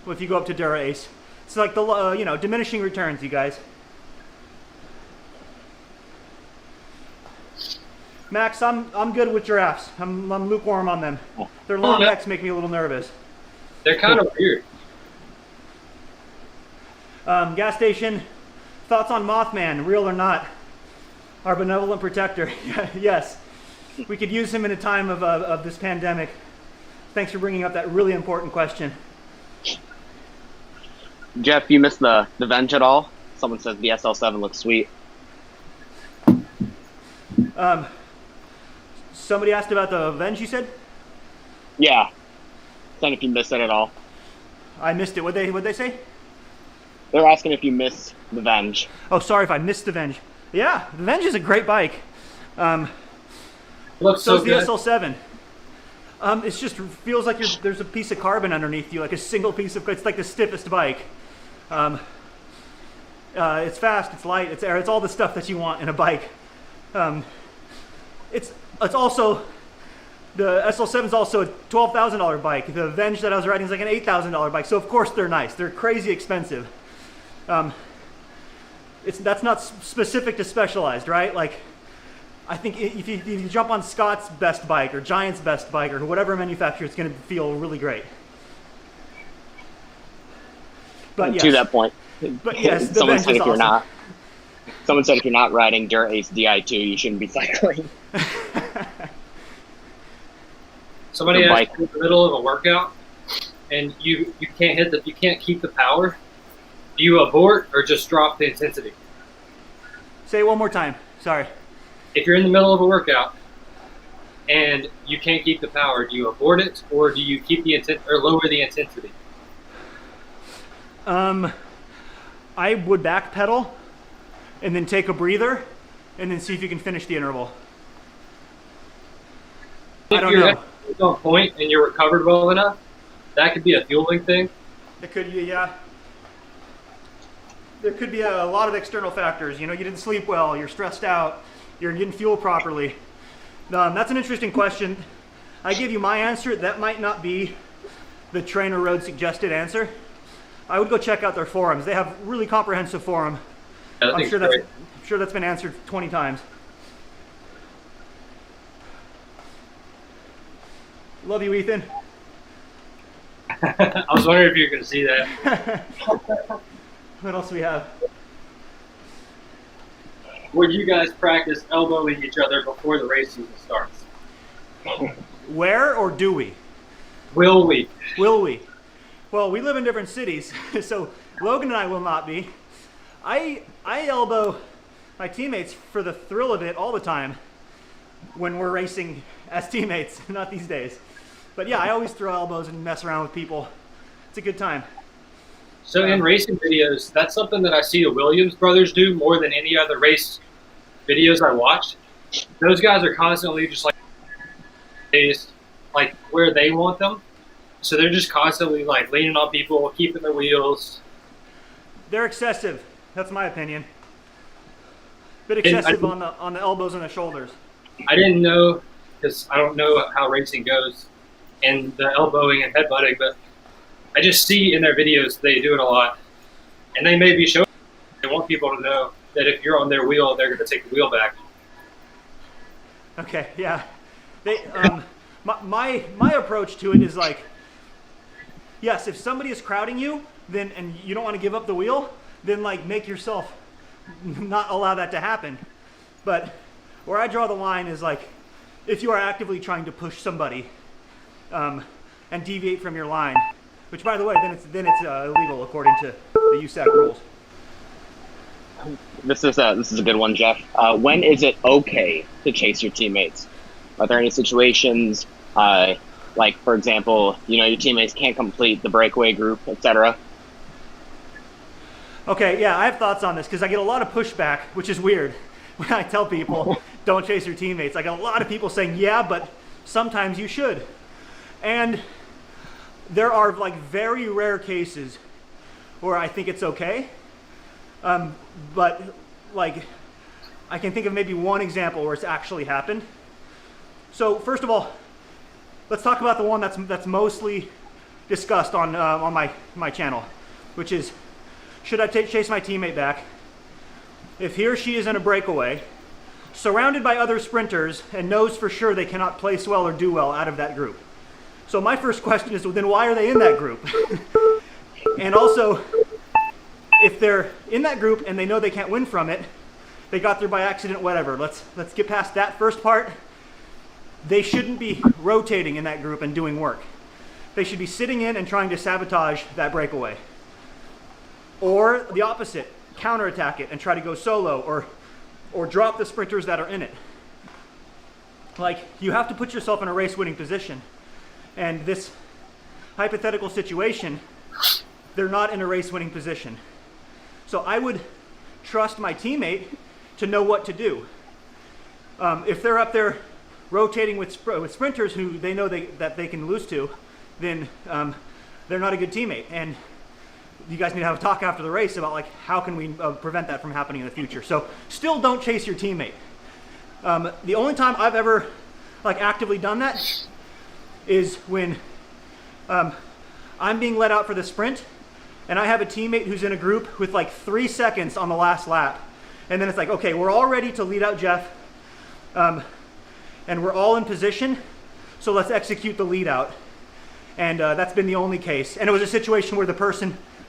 if you go up to Dura Ace. It's like the diminishing returns, you guys. Max, I'm good with giraffes. I'm lukewarm on them. Their long necks make me a little nervous. They're kind of weird. Gas station, thoughts on Mothman, real or not? Our benevolent protector. Yes, we could use him in a time of this pandemic. Thanks for bringing up that really important question. Jeff, you missed the Venge at all? Someone says the SL7 looks sweet. Somebody asked about the Venge, you said? Yeah. Saying if you missed it at all. I missed it. What'd they say? They're asking if you missed the Venge. Oh, sorry if I missed the Venge. Yeah, the Venge is a great bike. Looks so is the good. SL7. It just feels like there's a piece of carbon underneath you, like a single piece of. It's like the stiffest bike. It's fast, it's light, it's air, it's all the stuff that you want in a bike. It's also, the SL7 is also a $12,000 bike. The Venge that I was riding is like an $8,000 bike. So of course they're nice. They're crazy expensive. That's not specific to Specialized, right? Like, I think if you jump on Scott's best bike or Giant's best bike or whatever manufacturer, it's going to feel really great. But yes. To that point. But yes, the someone Venge said is if you're awesome. Someone said if you're not riding Dura Ace Di2, you shouldn't be cycling. Somebody asked you in the middle of a workout, and you can't keep the power. Do you abort or just drop the intensity? Say it one more time. Sorry. If you're in the middle of a workout and you can't keep the power, do you abort it or do you keep the or lower the intensity? I would backpedal and then take a breather and then see if you can finish the interval. I don't know. If you're on point and you're recovered well enough, that could be a fueling thing. It could be, yeah. There could be a lot of external factors. You know, you didn't sleep well, you're stressed out, you're getting fuel properly. That's an interesting question. I give you my answer. That might not be the TrainerRoad suggested answer. I would go check out their forums. They have really comprehensive forum. Yeah, I'm sure that's been answered 20 times. Love you, Ethan. I was wondering if you were going to see that. What else do we have? Would you guys practice elbowing each other before the race season starts? Where or do we? Will we? Will we? Well, we live in different cities, so Logan and I will not be. I elbow my teammates for the thrill of it all the time when we're racing as teammates, not these days. But yeah, I always throw elbows and mess around with people. It's a good time. So in racing videos, that's something that I see the Williams brothers do more than any other race videos I watched. Those guys are constantly just like where they want them. So they're just constantly like leaning on people, keeping their wheels. They're excessive. That's my opinion. Bit excessive on the elbows and the shoulders. I didn't know, because I don't know how racing goes and the elbowing and headbutting, but I just see in their videos they do it a lot. And they may be showing, they want people to know that if you're on their wheel, they're going to take the wheel back. Okay, yeah. They my approach to it is like, yes, if somebody is crowding you, then and you don't want to give up the wheel, then like make yourself not allow that to happen. But where I draw the line is like, if you are actively trying to push somebody and deviate from your line, which by the way, then it's illegal according to the USAC rules. This is a good one, Jeff. When is it okay to chase your teammates? Are there any situations, like for example, your teammates can't complete the breakaway group, etc.? Okay, yeah, I have thoughts on this because I get a lot of pushback, which is weird. When I tell people don't chase your teammates, I get a lot of people saying, yeah, but sometimes you should. And there are like very rare cases where I think it's okay. But like, I can think of maybe one example where it's actually happened. So first of all, let's talk about the one that's mostly discussed on my channel, which is, should I chase my teammate back if he or she is in a breakaway, surrounded by other sprinters, and knows for sure they cannot place well or do well out of that group? So my first question is, well, then why are they in that group? And also, if they're in that group and they know they can't win from it, they got there by accident, whatever. Let's get past that first part. They shouldn't be rotating in that group and doing work. They should be sitting in and trying to sabotage that breakaway. Or the opposite, counterattack it and try to go solo, or drop the sprinters that are in it. Like, you have to put yourself in a race-winning position. And this hypothetical situation, they're not in a race-winning position. So I would trust my teammate to know what to do. If they're up there rotating with sprinters who they know that they can lose to, then they're not a good teammate. And you guys need to have a talk after the race about like, how can we prevent that from happening in the future. So still don't chase your teammate. The only time I've ever like actively done that is when I'm being let out for the sprint and I have a teammate who's in a group with like 3 seconds on the last lap. And then it's like, okay, we're all ready to lead out Jeff. And we're all in position, so let's execute the lead out. And that's been the only case. And it was a situation where the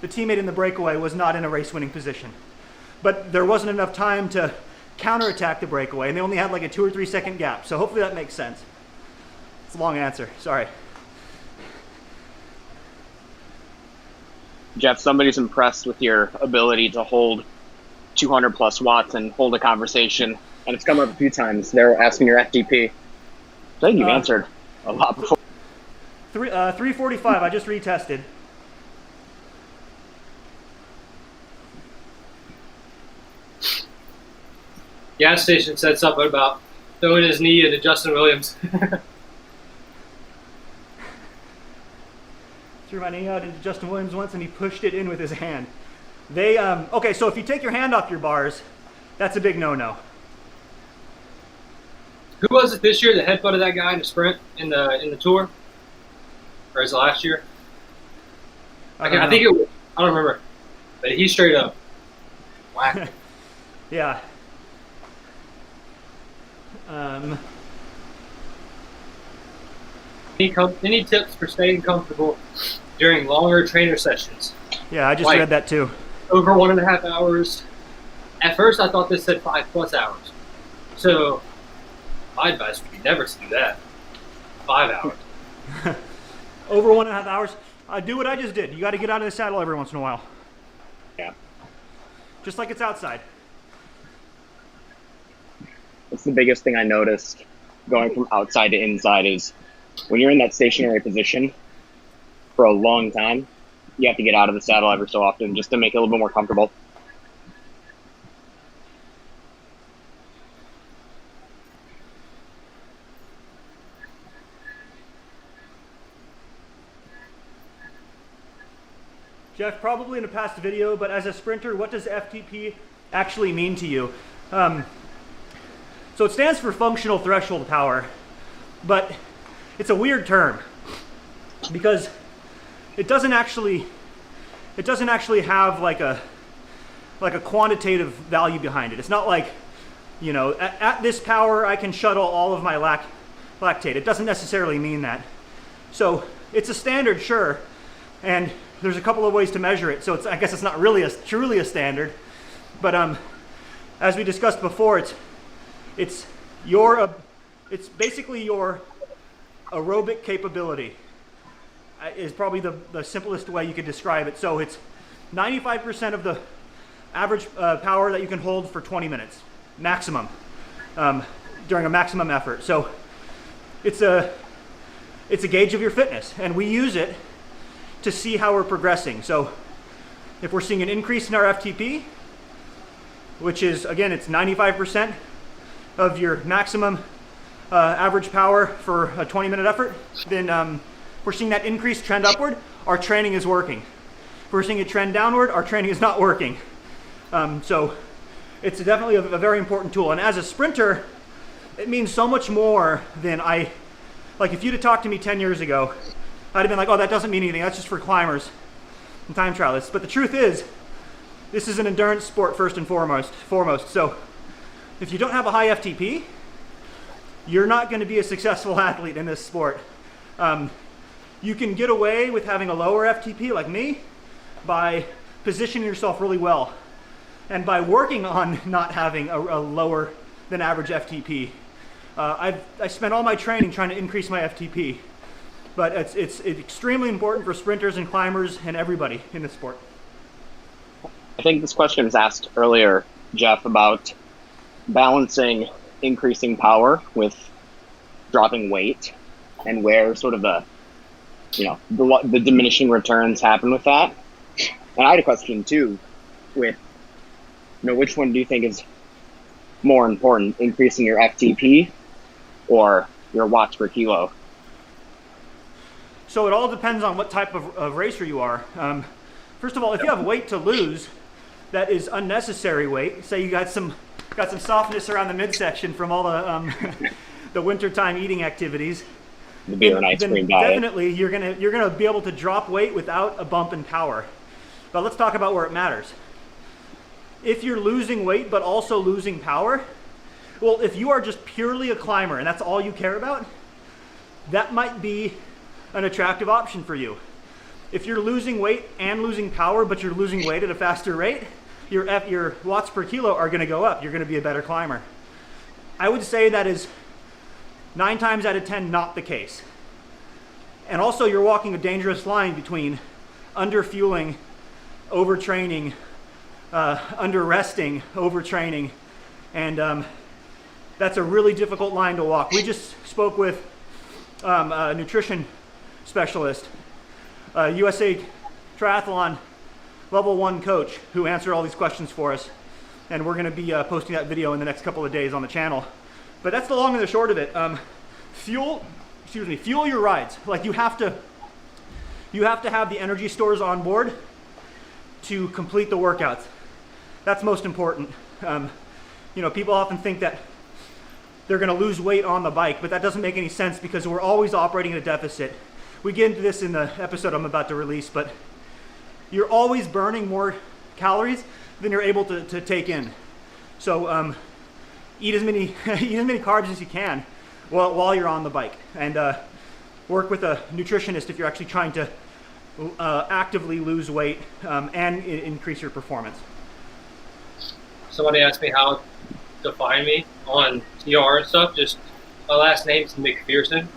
teammate in the breakaway was not in a race-winning position. But there wasn't enough time to counterattack the breakaway, and they only had like a 2 or 3 second gap. So hopefully that makes sense. It's a long answer, sorry. Jeff, somebody's impressed with your ability to hold 200 plus watts and hold a conversation. And it's come up a few times. They're asking your FTP. I think you've answered a lot before. 345, I just retested. Gas station said something about throwing his knee into Justin Williams. Threw my knee out into Justin Williams once and he pushed it in with his hand. Okay, so if you take your hand off your bars, that's a big no-no. Who was it this year that headbutted that guy in the sprint in the tour? Or is it last year? I think it was, I don't remember. But he straight up whacked him. Yeah. Any tips for staying comfortable during longer trainer sessions? Yeah, I just read that too. Over 1.5 hours. At first, I thought this said 5+ hours. So my advice would be never to do that. 5 hours. Over 1.5 hours. Do what I just did. You got to get out of the saddle every once in a while. Yeah. Just like it's outside. That's the biggest thing I noticed going from outside to inside is when you're in that stationary position for a long time, you have to get out of the saddle every so often just to make it a little bit more comfortable. Jeff, probably in a past video, but as a sprinter, what does FTP actually mean to you? So it stands for functional threshold power, but it's a weird term because it doesn't actually have like a quantitative value behind it. It's not like, you know, at this power I can shuttle all of my lactate. It doesn't necessarily mean that. So it's a standard, sure, and there's a couple of ways to measure it. So I guess it's not really truly a standard, but as we discussed before, it's basically your aerobic capability is probably the simplest way you could describe it. So it's 95% of the average power that you can hold for 20 minutes, maximum, during a maximum effort. So it's a gauge of your fitness, and we use it to see how we're progressing. So if we're seeing an increase in our FTP, which is, again, it's 95% of your maximum average power for a 20-minute effort, then If we're seeing that increased trend upward, our training is working. If we're seeing a trend downward, our training is not working. So it's definitely a very important tool. And as a sprinter, it means so much more than like if you'd have talked to me 10 years ago, I'd have been like, oh, that doesn't mean anything. That's just for climbers and time trialists. But the truth is, this is an endurance sport first and foremost. So if you don't have a high FTP, you're not going to be a successful athlete in this sport. You can get away with having a lower FTP like me by positioning yourself really well and by working on not having a lower than average FTP. I spent all my training trying to increase my FTP, but it's extremely important for sprinters and climbers and everybody in the sport. I think this question was asked earlier, Jeff, about balancing increasing power with dropping weight and where sort of the diminishing returns happen with that. And I had a question too with, which one do you think is more important, increasing your FTP or your watts per kilo? So it all depends on what type of racer you are. First of all, if you have weight to lose that is unnecessary weight, say you got some softness around the midsection from all the the wintertime eating activities, The beer and ice cream diet. Definitely you're gonna be able to drop weight without a bump in power. But let's talk about where it matters. If you're losing weight but also losing power, well, if you are just purely a climber and that's all you care about, that might be an attractive option for you. If you're losing weight and losing power, but you're losing weight at a faster rate, your watts per kilo are going to go up. You're going to be a better climber. I would say that is 9 times out of 10 not the case. And also you're walking a dangerous line between under-fueling, overtraining, under-resting, overtraining, and that's a really difficult line to walk. We just spoke with a nutrition specialist, USA Triathlon Level 1 coach who answered all these questions for us, and we're going to be posting that video in the next couple of days on the channel. But that's the long and the short of it. Fuel your rides. Like you have to have the energy stores on board to complete the workouts. That's most important. People often think that they're going to lose weight on the bike, but that doesn't make any sense because we're always operating at a deficit. We get into this in the episode I'm about to release, but you're always burning more calories than you're able to take in. So eat as many carbs as you can while you're on the bike, and work with a nutritionist if you're actually trying to actively lose weight and increase your performance. Somebody asked me how to find me on TR and stuff. Just my last name's McPherson.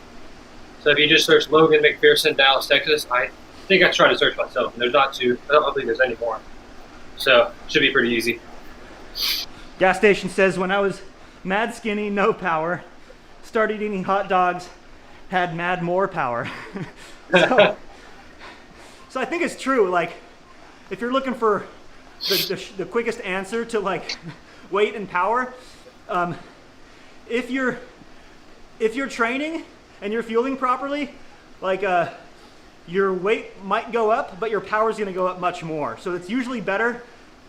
So if you just search Logan McPherson, Dallas, Texas, I think I tried to search myself, and there's not too. I don't think there's any more. So it should be pretty easy. Gas station says, when I was mad skinny, no power, started eating hot dogs, had mad more power. So I think it's true. Like, if you're looking for the quickest answer to like weight and power, if you're training and you're fueling properly, like your weight might go up, but your power is going to go up much more. So it's usually better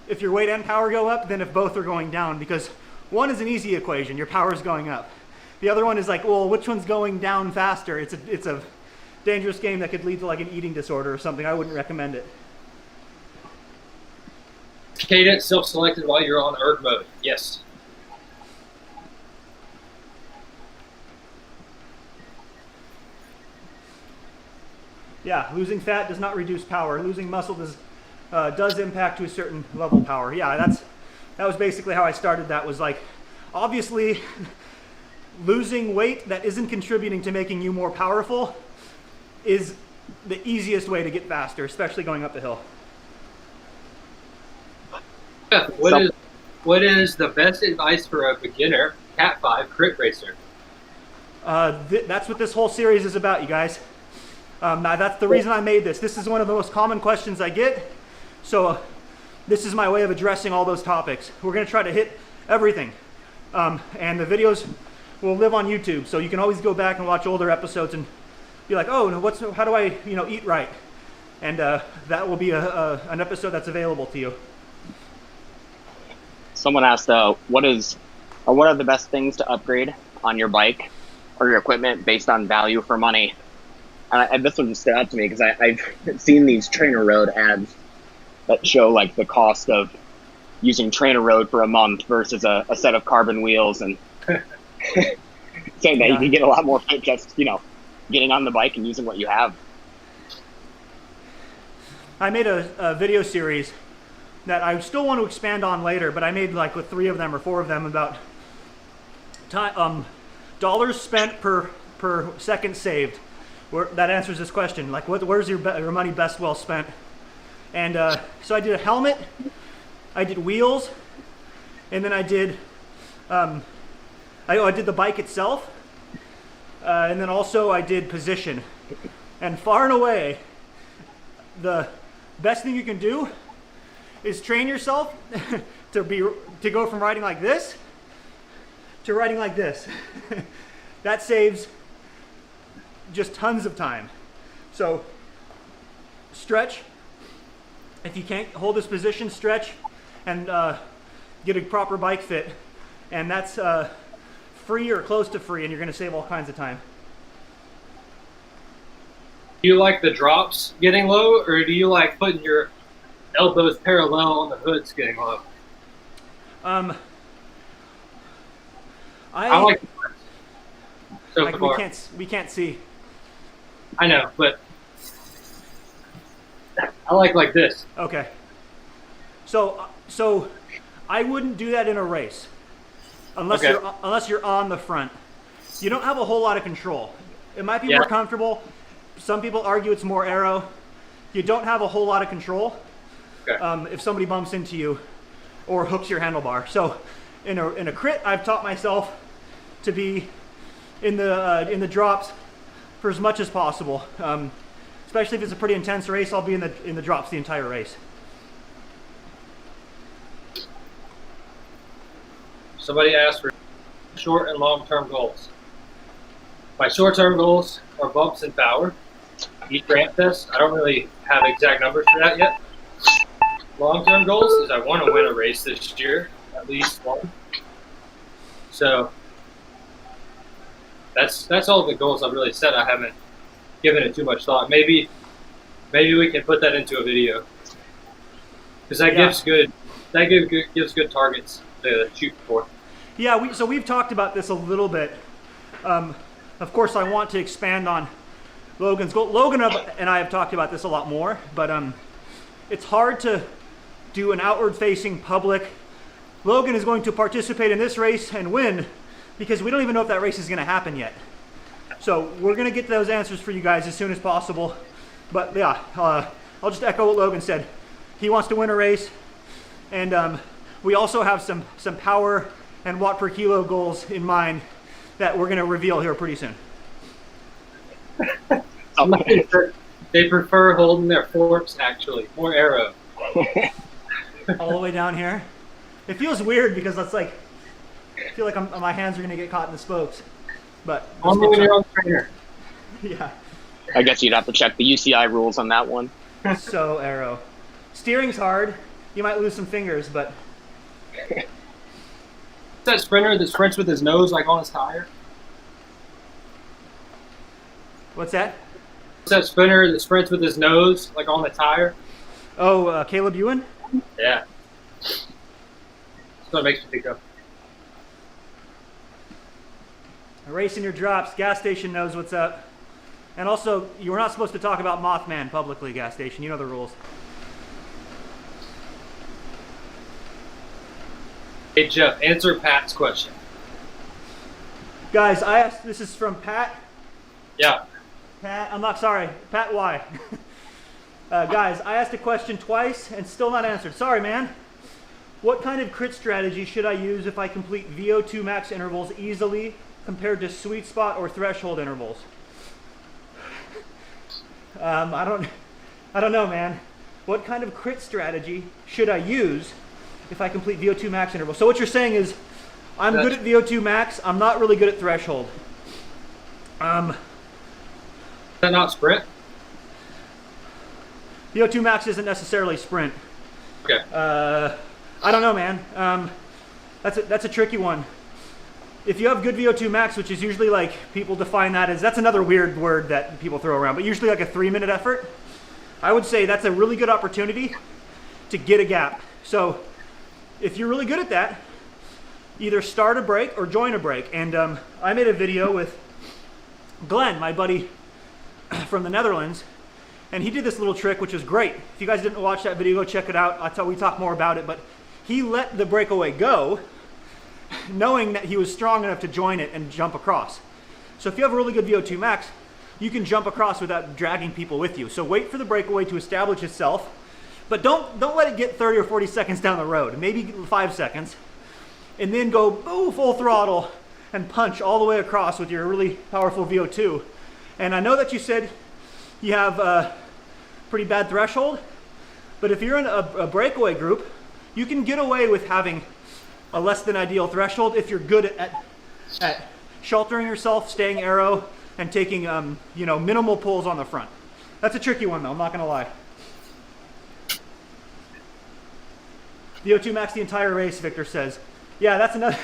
if your weight and power go up than if both are going down, because one is an easy equation, your power is going up. The other one is like, well, which one's going down faster? It's a dangerous game that could lead to like an eating disorder or something. I wouldn't recommend it. Cadence self-selected while you're on erg mode. Yes. Yeah, losing fat does not reduce power. Losing muscle does impact to a certain level power. Yeah, that was basically how I started. That was like, obviously, losing weight that isn't contributing to making you more powerful is the easiest way to get faster, especially going up the hill. What is the best advice for a beginner Cat 5 crit racer? That's what this whole series is about, you guys. Now that's the reason I made this. This is one of the most common questions I get. So this is my way of addressing all those topics. We're going to try to hit everything. And the videos will live on YouTube. So you can always go back and watch older episodes and, be like, oh, how do I, eat right? And that will be an episode that's available to you. Someone asked, what are the best things to upgrade on your bike or your equipment based on value for money? And this one just stood out to me because I've seen these TrainerRoad ads that show like the cost of using TrainerRoad for a month versus a set of carbon wheels, and saying that you can get a lot more fit just, getting on the bike and using what you have. I made a video series that I still want to expand on later, but I made like with 3 of them or 4 of them about dollars spent per second saved. That answers this question. Like, where's your money best well spent? And so I did a helmet, I did wheels, and then I did I did the bike itself, and then also I did position. And far and away, the best thing you can do is train yourself to go from riding like this to riding like this. That saves just tons of time. So stretch. If you can't hold this position, stretch and get a proper bike fit. And that's free or close to free, and you're going to save all kinds of time. Do you like the drops getting low, or do you like putting your elbows parallel on the hoods getting low? I like so like far. we can't see. I know, but I like this. Okay. So I wouldn't do that in a race unless you're on the front. You don't have a whole lot of control. It might be more comfortable. Some people argue it's more aero. You don't have a whole lot of control if somebody bumps into you or hooks your handlebar. So in a crit, I've taught myself to be in the drops for as much as possible. Especially if it's a pretty intense race, I'll be in the drops the entire race. Somebody asked for short and long-term goals. My short-term goals are bumps and power. Each ramp test. I don't really have exact numbers for that yet. Long-term goals is I want to win a race this year, at least one. So that's all the goals I've really set. I haven't given it too much thought. Maybe we can put that into a video because that gives good targets to shoot for. Yeah, so we've talked about this a little bit. Of course, I want to expand on Logan's goal. Logan and I have talked about this a lot more, but it's hard to do an outward-facing public. Logan is going to participate in this race and win because we don't even know if that race is going to happen yet. So we're going to get those answers for you guys as soon as possible. But yeah, I'll just echo what Logan said. He wants to win a race, and we also have some power and watt per kilo goals in mind that we're going to reveal here pretty soon. They prefer holding their forks, actually. More aero. All the way down here. It feels weird because it's like, I feel like my hands are going to get caught in the spokes. But only when you're on trainer. Yeah. I guess you'd have to check the UCI rules on that one. So aero. Steering's hard. You might lose some fingers, but... That sprinter that sprints with his nose like on his tire? What's that? What's that sprinter that sprints with his nose like on the tire? Oh, Caleb Ewan? Yeah. That's what makes me think of. Racing your drops. Gas station knows what's up. And also, you were not supposed to talk about Mothman publicly, gas station. You know the rules. Hey, Jeff, answer Pat's question. Guys, I asked, this is from Pat. Yeah. Pat, I'm not sorry. Pat Y. Guys, I asked a question twice and still not answered. Sorry, man. What kind of crit strategy should I use if I complete VO2 max intervals easily compared to sweet spot or threshold intervals? I don't know, man. What kind of crit strategy should I use if I complete VO2 max intervals? So what you're saying is, I'm good at VO2 max. I'm not really good at threshold. that not sprint? VO2 max isn't necessarily sprint. Okay. I don't know, man. That's a tricky one. If you have good VO2 max, which is usually like people define that as, that's another weird word that people throw around, but usually like a 3-minute effort, I would say that's a really good opportunity to get a gap. So if you're really good at that, either start a break or join a break. And I made a video with Glenn, my buddy from the Netherlands, and he did this little trick, which is great. If you guys didn't watch that video, go check it out. We talk more about it, but he let the breakaway go, knowing that he was strong enough to join it and jump across. So if you have a really good VO2 max, you can jump across without dragging people with you. So wait for the breakaway to establish itself, but don't let it get 30 or 40 seconds down the road, maybe 5 seconds, and then go full throttle and punch all the way across with your really powerful VO2. And I know that you said you have a pretty bad threshold, but if you're in a breakaway group, you can get away with having a less than ideal threshold if you're good at sheltering yourself, staying aero, and taking minimal pulls on the front. That's a tricky one though, I'm not gonna lie. VO2 max the entire race, Victor says. Yeah, that's another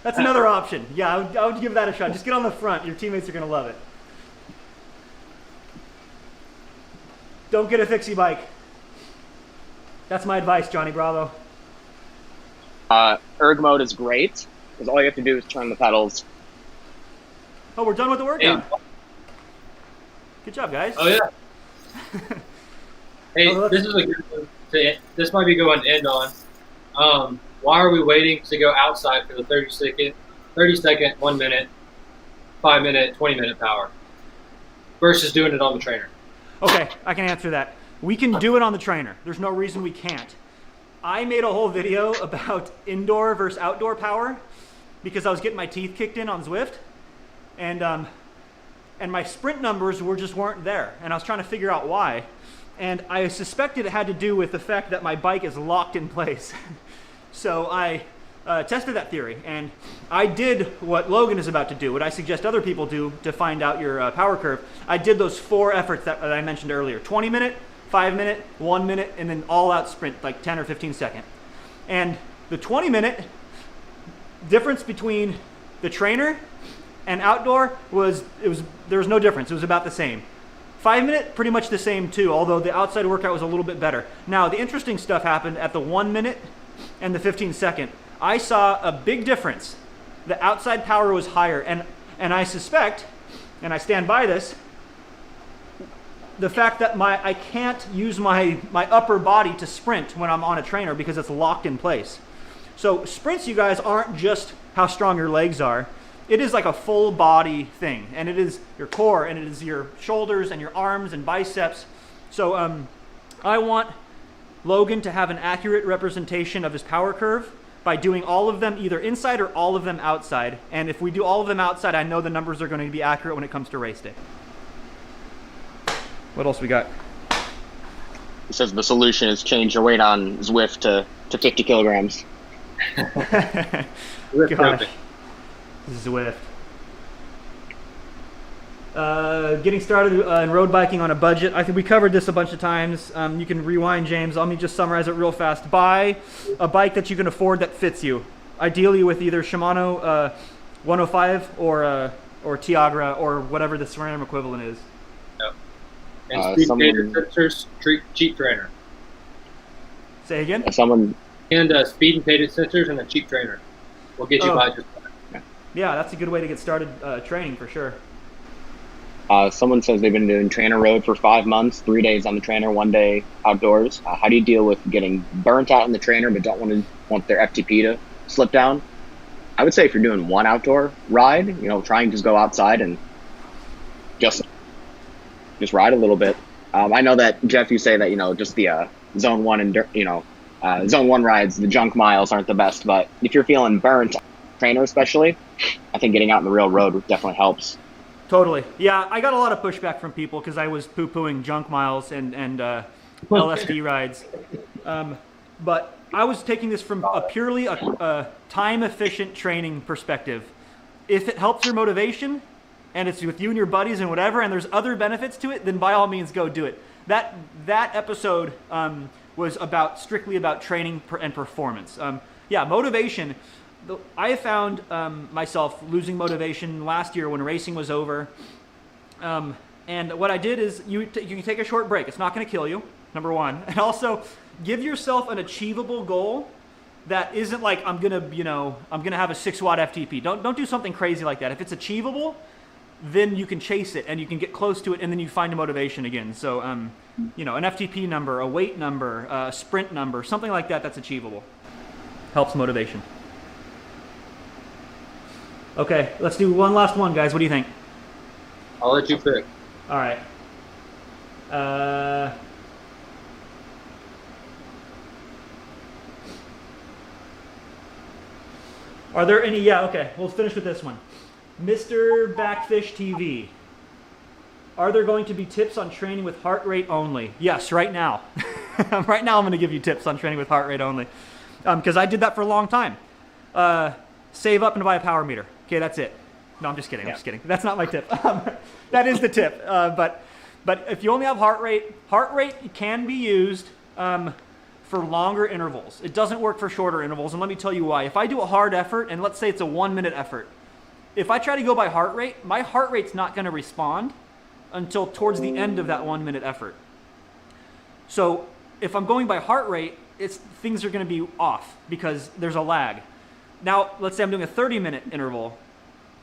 that's another option. Yeah, I would give that a shot. Just get on the front, your teammates are gonna love it. Don't get a fixie bike. That's my advice, Johnny Bravo. Erg mode is great, because all you have to do is turn the pedals. Oh, we're done with the workout. Hey. Good job, guys. Oh yeah. Hey, this is a good one. This might be a good one to end on. Why are we waiting to go outside for the 30 second, 1 minute, 5 minute, 20-minute power versus doing it on the trainer? Okay, I can answer that. We can do it on the trainer. There's no reason we can't. I made a whole video about indoor versus outdoor power because I was getting my teeth kicked in on Zwift, and my sprint numbers weren't there, and I was trying to figure out why. And I suspected it had to do with the fact that my bike is locked in place. So I tested that theory, and I did what Logan is about to do, what I suggest other people do to find out your power curve. I did those 4 efforts that I mentioned earlier: 20-minute, 5-minute, 1 minute, and then all-out sprint, like 10 or 15 second. And the 20-minute difference between the trainer and outdoor there was no difference. It was about the same. 5-minute, pretty much the same too, although the outside workout was a little bit better. Now, the interesting stuff happened at the 1 minute and the 15 second. I saw a big difference. The outside power was higher, and I suspect, and I stand by this, the fact that I can't use my upper body to sprint when I'm on a trainer because it's locked in place. So sprints, you guys, aren't just how strong your legs are. It is like a full body thing, and it is your core, and it is your shoulders and your arms and biceps. So I want Logan to have an accurate representation of his power curve by doing all of them either inside or all of them outside. And if we do all of them outside, I know the numbers are going to be accurate when it comes to race day. What else we got? He says the solution is change your weight on Zwift to 50 kilograms. Gosh. Zwift. Getting started in road biking on a budget. I think we covered this a bunch of times. You can rewind, James. Let me just summarize it real fast. Buy a bike that you can afford that fits you. Ideally with either Shimano 105 or Tiagra or whatever the SRAM equivalent is. Yep. And speed and sensors, cheap trainer. Say again? And speed and pated sensors and a cheap trainer will get you by just fine. Yeah, that's a good way to get started training for sure. Someone says they've been doing TrainerRoad for 5 months, 3 days on the trainer, 1 day outdoors. How do you deal with getting burnt out on the trainer but don't want their FTP to slip down? I would say if you're doing one outdoor ride, try and just go outside and just ride a little bit. I know that, Jeff, you say that, just the zone 1 and, zone 1 rides, the junk miles aren't the best, but if you're feeling burnt, trainer especially, I think getting out in the real road definitely helps. Totally. Yeah, I got a lot of pushback from people because I was poo-pooing junk miles and LSD rides. But I was taking this from a purely time-efficient training perspective. If it helps your motivation, and it's with you and your buddies and whatever, and there's other benefits to it, then by all means go do it. That episode was strictly about training and performance. Motivation. I found myself losing motivation last year when racing was over. And what I did is you can take a short break. It's not going to kill you, number one. And also give yourself an achievable goal that isn't like I'm gonna have a 6-watt FTP. Don't do something crazy like that. If it's achievable, then you can chase it and you can get close to it, and then you find a motivation again. So an FTP number, a weight number, a sprint number, something like that that's achievable. Helps motivation. Okay, let's do one last one, guys. What do you think? I'll let you pick. All right. Are there any? Yeah, okay. We'll finish with this one. Mr. Backfish TV. Are there going to be tips on training with heart rate only? Yes, right now. Right now I'm going to give you tips on training with heart rate only. Because I did that for a long time. Save up and buy a power meter. Okay, that's it. No, I'm just kidding. I'm just kidding. That's not my tip. That is the tip. But if you only have heart rate can be used for longer intervals. It doesn't work for shorter intervals, and let me tell you why. If I do a hard effort, and let's say it's a 1-minute effort, if I try to go by heart rate, my heart rate's not going to respond until towards the end of that 1-minute effort. So if I'm going by heart rate, things are going to be off because there's a lag. Now, let's say I'm doing a 30-minute interval.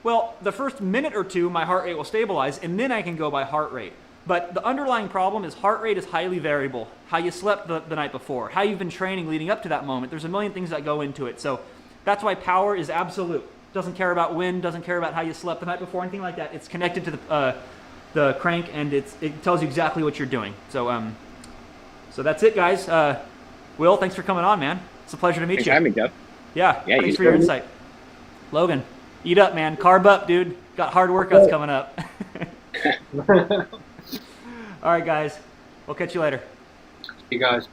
Well, the first minute or two, my heart rate will stabilize, and then I can go by heart rate. But the underlying problem is heart rate is highly variable. How you slept the night before, how you've been training leading up to that moment. There's a million things that go into it. So that's why power is absolute. Doesn't care about wind, doesn't care about how you slept the night before, anything like that. It's connected to the crank, and it tells you exactly what you're doing. So so that's it, guys. Will, thanks for coming on, man. It's a pleasure to meet you. Thanks for having me, Jeff. Yeah, thanks for your insight. Logan, eat up, man. Carb up, dude. Got hard workouts coming up. All right, guys. We'll catch you later. You guys.